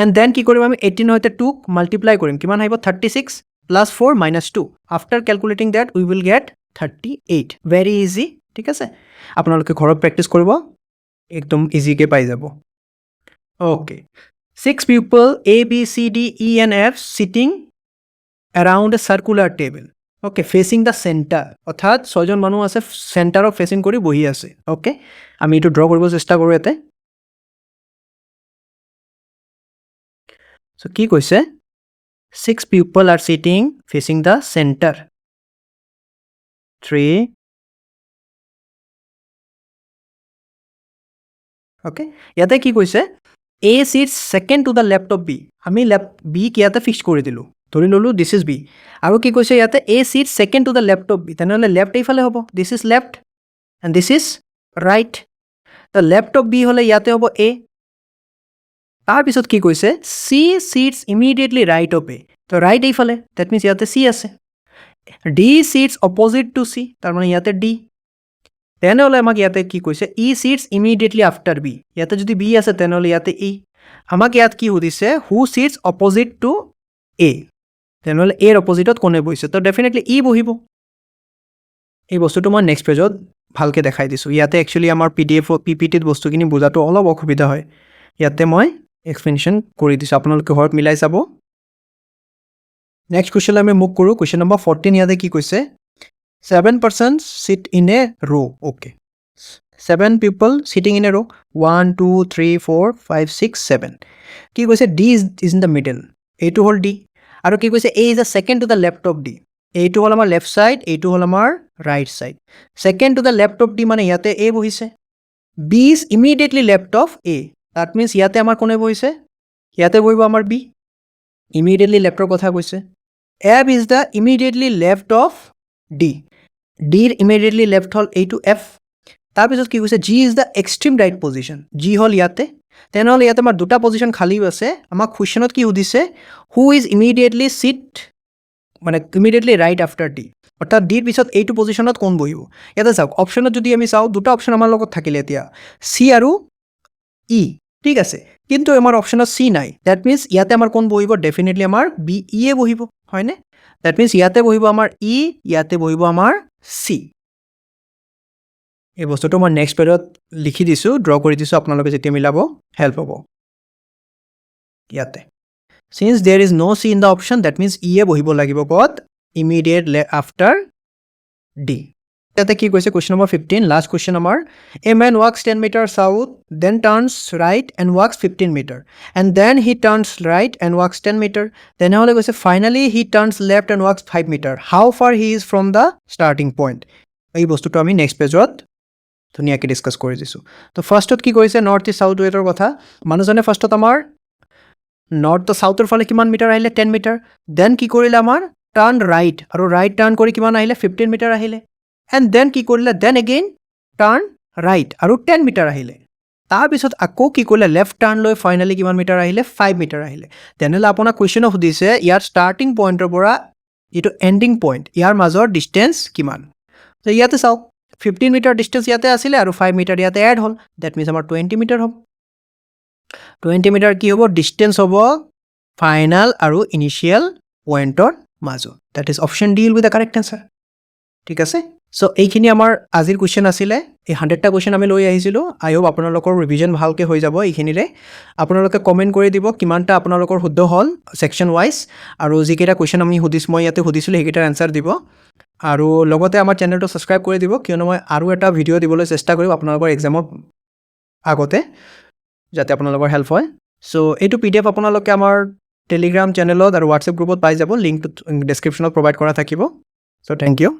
এণ্ড দেন কি কৰিম আমি 18 সৈতে 2ক মাল্টিপ্লাই কৰিম কিমান আহিব 36 + 4 - 2 after calculating date we will get 38 very easy ঠিক আছে আপোনালোকে ঘৰত প্ৰেক্টিছ কৰিব একদম ইজিকৈ পাই যাব okay 6 people A B C D E and F sitting around a circular table okay fetching the centre অৰ্থাৎ 6জন মানুহ আছে চেণ্টাৰক ফেচিং কৰি বহি আছে অ'কে আমি এইটো ড্ৰ কৰিব চেষ্টা কৰোঁ ইয়াতে চ' কি কৈছে 6 people are sitting facing the center 3 okay ইয়াতে কি কৈছে A sits second to the left of B আমি B কি ইয়াতে ফিক্স কৰি দিলোঁ ধৰি ল'লোঁ দিছ ইজ B আৰু কি কৈছে ইয়াতে A sits second to the left of B তেনেহ'লে লেফ্ট এইফালে হ'ব this is left and this is right the left of B হ'লে ইয়াতে হ'ব A তাৰপিছত কি কৈছে C sits immediately right of A তো ৰাইট এইফালে ডেট মিনছ ইয়াতে C আছে D sits opposite to C তাৰমানে ইয়াতে D তেনেহ'লে আমাক ইয়াতে কি কৈছে E sits immediately after B ইয়াতে যদি B আছে তেনেহ'লে ইয়াতে E আমাক ইয়াত কি সুধিছে who sits opposite to A তেনেহ'লে এৰ অপজিটত কোনে বহিছে তো ডেফিনেটলি ই বহিব এই বস্তুটো মই নেক্সট পেজত ভালকৈ দেখাই দিছোঁ ইয়াতে একচুৱেলি আমাৰ PDF PPTত বস্তুখিনি বুজাটো অলপ অসুবিধা হয় ইয়াতে মই এক্সপ্লেনেশ্যন কৰি দিছোঁ আপোনালোকে ঘৰত মিলাই চাব নেক্সট কুৱেশ্যন আমি মুভ কৰোঁ কুৱেশ্যন নম্বৰ 14 ইয়াতে কি কৈছে 7 persons sit in a row okay 7 people sitting in a row 1 2 3 4 5 6 7 কি কৈছে D is in the middle এইটো হ'ল D আৰু কি কৈছে A is the second to the left of D এইটো হ'ল আমাৰ লেফ্ট ছাইড এইটো হ'ল আমাৰ right side second to the left of D মানে ইয়াতে A বহিছে B is immediately left of A that means ইয়াতে আমাৰ কোনে বহিছে ইয়াতে বহিব আমাৰ B immediately leftৰ কথা কৈছে F is the immediately left of D Dৰ immediately left হ'ল এইটো F তাৰপিছত কি কৈছে G is the extreme right position G হ'ল ইয়াতে তেনেহ'লে ইয়াতে আমাৰ দুটা পজিশ্যন খালী আছে আমাক কুৱেশ্যনত কি সুধিছে হু ইজ ইমিডিয়েটলি চিট মানে ইমিডিয়েটলি ৰাইট আফটাৰ ডি অৰ্থাৎ ডিৰ পিছত এইটো পজিশ্যনত কোন বহিব ইয়াতে চাওক অপশ্যনত যদি আমি চাওঁ দুটা অপশ্যন আমাৰ লগত থাকিলে এতিয়া চি আৰু ই ঠিক আছে কিন্তু আমাৰ অপশ্যনত চি নাই ডেট মিনছ ইয়াতে আমাৰ কোন বহিব ডেফিনেটলি আমাৰ বি ইয়ে বহিব হয়নে ডেট মিনছ ইয়াতে বহিব আমাৰ ই ইয়াতে বহিব আমাৰ চি এই বস্তুটো মই নেক্সট পেজত লিখি দিছোঁ ড্ৰ কৰি দিছোঁ আপোনালোকে যেতিয়া মিলাব হেল্প হ'ব ইয়াতে since there is no c in the option that means ইয়ে বহিব লাগিব ক'ত immediate after d ইয়াতে কি কৈছে question number 15 last question আমাৰ a man walks 10 meter south then turns right and walks 15 meter and then he turns right and walks 10 meter তেনেহ'লে কৈছে finally he turns left and walks 5 meter how far he is from the starting point এই বস্তুটো আমি নেক্সট পেজত ধুনীয়াকৈ ডিছকাছ কৰি দিছোঁ তো ফাৰ্ষ্টত কি কৰিছে নৰ্থ ইষ্ট চাউথ ৱেষ্টৰ কথা মানুহজনে ফাৰ্ষ্টত আমাৰ নৰ্থ চাউথৰ ফালে কিমান মিটাৰ আহিলে 10 মিটাৰ দেন কি কৰিলে আমাৰ টাৰ্ণ ৰাইট আৰু ৰাইট টাৰ্ণ কৰি কিমান আহিলে 15 মিটাৰ আহিলে এণ্ড দেন কি কৰিলে দেন এগেইন টাৰ্ণ ৰাইট আৰু 10 মিটাৰ আহিলে তাৰপিছত আকৌ কি কৰিলে লেফ্ট টাৰ্ণ লৈ ফাইনেলি কিমান মিটাৰ আহিলে 5 মিটাৰ আহিলে তেনেহ'লে আপোনাক কুৱেশ্যনত সুধিছে ইয়াৰ ষ্টাৰ্টিং পইণ্টৰ পৰা যিটো এণ্ডিং পইণ্ট ইয়াৰ মাজৰ ডিষ্টেঞ্চ কিমান তো ইয়াতে চাওক 15 মিটাৰ ডিষ্টেঞ্চ ইয়াতে আছিলে আৰু 5 মিটাৰ ইয়াতে এড হ'ল ডেট মিনছ আমাৰ 20 মিটাৰ হ'ব 20 মিটাৰ কি হ'ব ডিষ্টেঞ্চ হ'ব ফাইনেল আৰু ইনিচিয়েল পইণ্টৰ মাজত that is option D will be the correct answer ঠিক আছে চ' এইখিনি আমাৰ আজিৰ কুৱেশ্যন আছিলে এই 100টা কুৱেশ্যন আমি লৈ আহিছিলোঁ আই হোপ আপোনালোকৰ ৰিভিজন ভালকৈ হৈ যাব এইখিনিৰে আপোনালোকে কমেণ্ট কৰি দিব কিমানটা আপোনালোকৰ শুদ্ধ হ'ল ছেকশ্যন ৱাইজ আৰু যিকেইটা কুৱেশ্যন আমি মই ইয়াতে সুধিছিলোঁ সেইকেইটাৰ এনচাৰ দিব আৰু লগতে আমাৰ চেনেলটো ছাবস্ক্ৰাইব কৰি দিব কিয়নো মই আৰু এটা ভিডিঅ' দিবলৈ চেষ্টা কৰিম আপোনালোকৰ এক্সামৰ আগতে যাতে আপোনালোকৰ হেল্প হয় চ' এইটো PDF আপোনালোকে আমাৰ টেলিগ্ৰাম চেনেলত আৰু হোৱাটছএপ গ্ৰুপত পাই যাব লিংকটো ডেছক্ৰিপশ্যনত প্ৰভাইড কৰা থাকিব চ' থেংক ইউ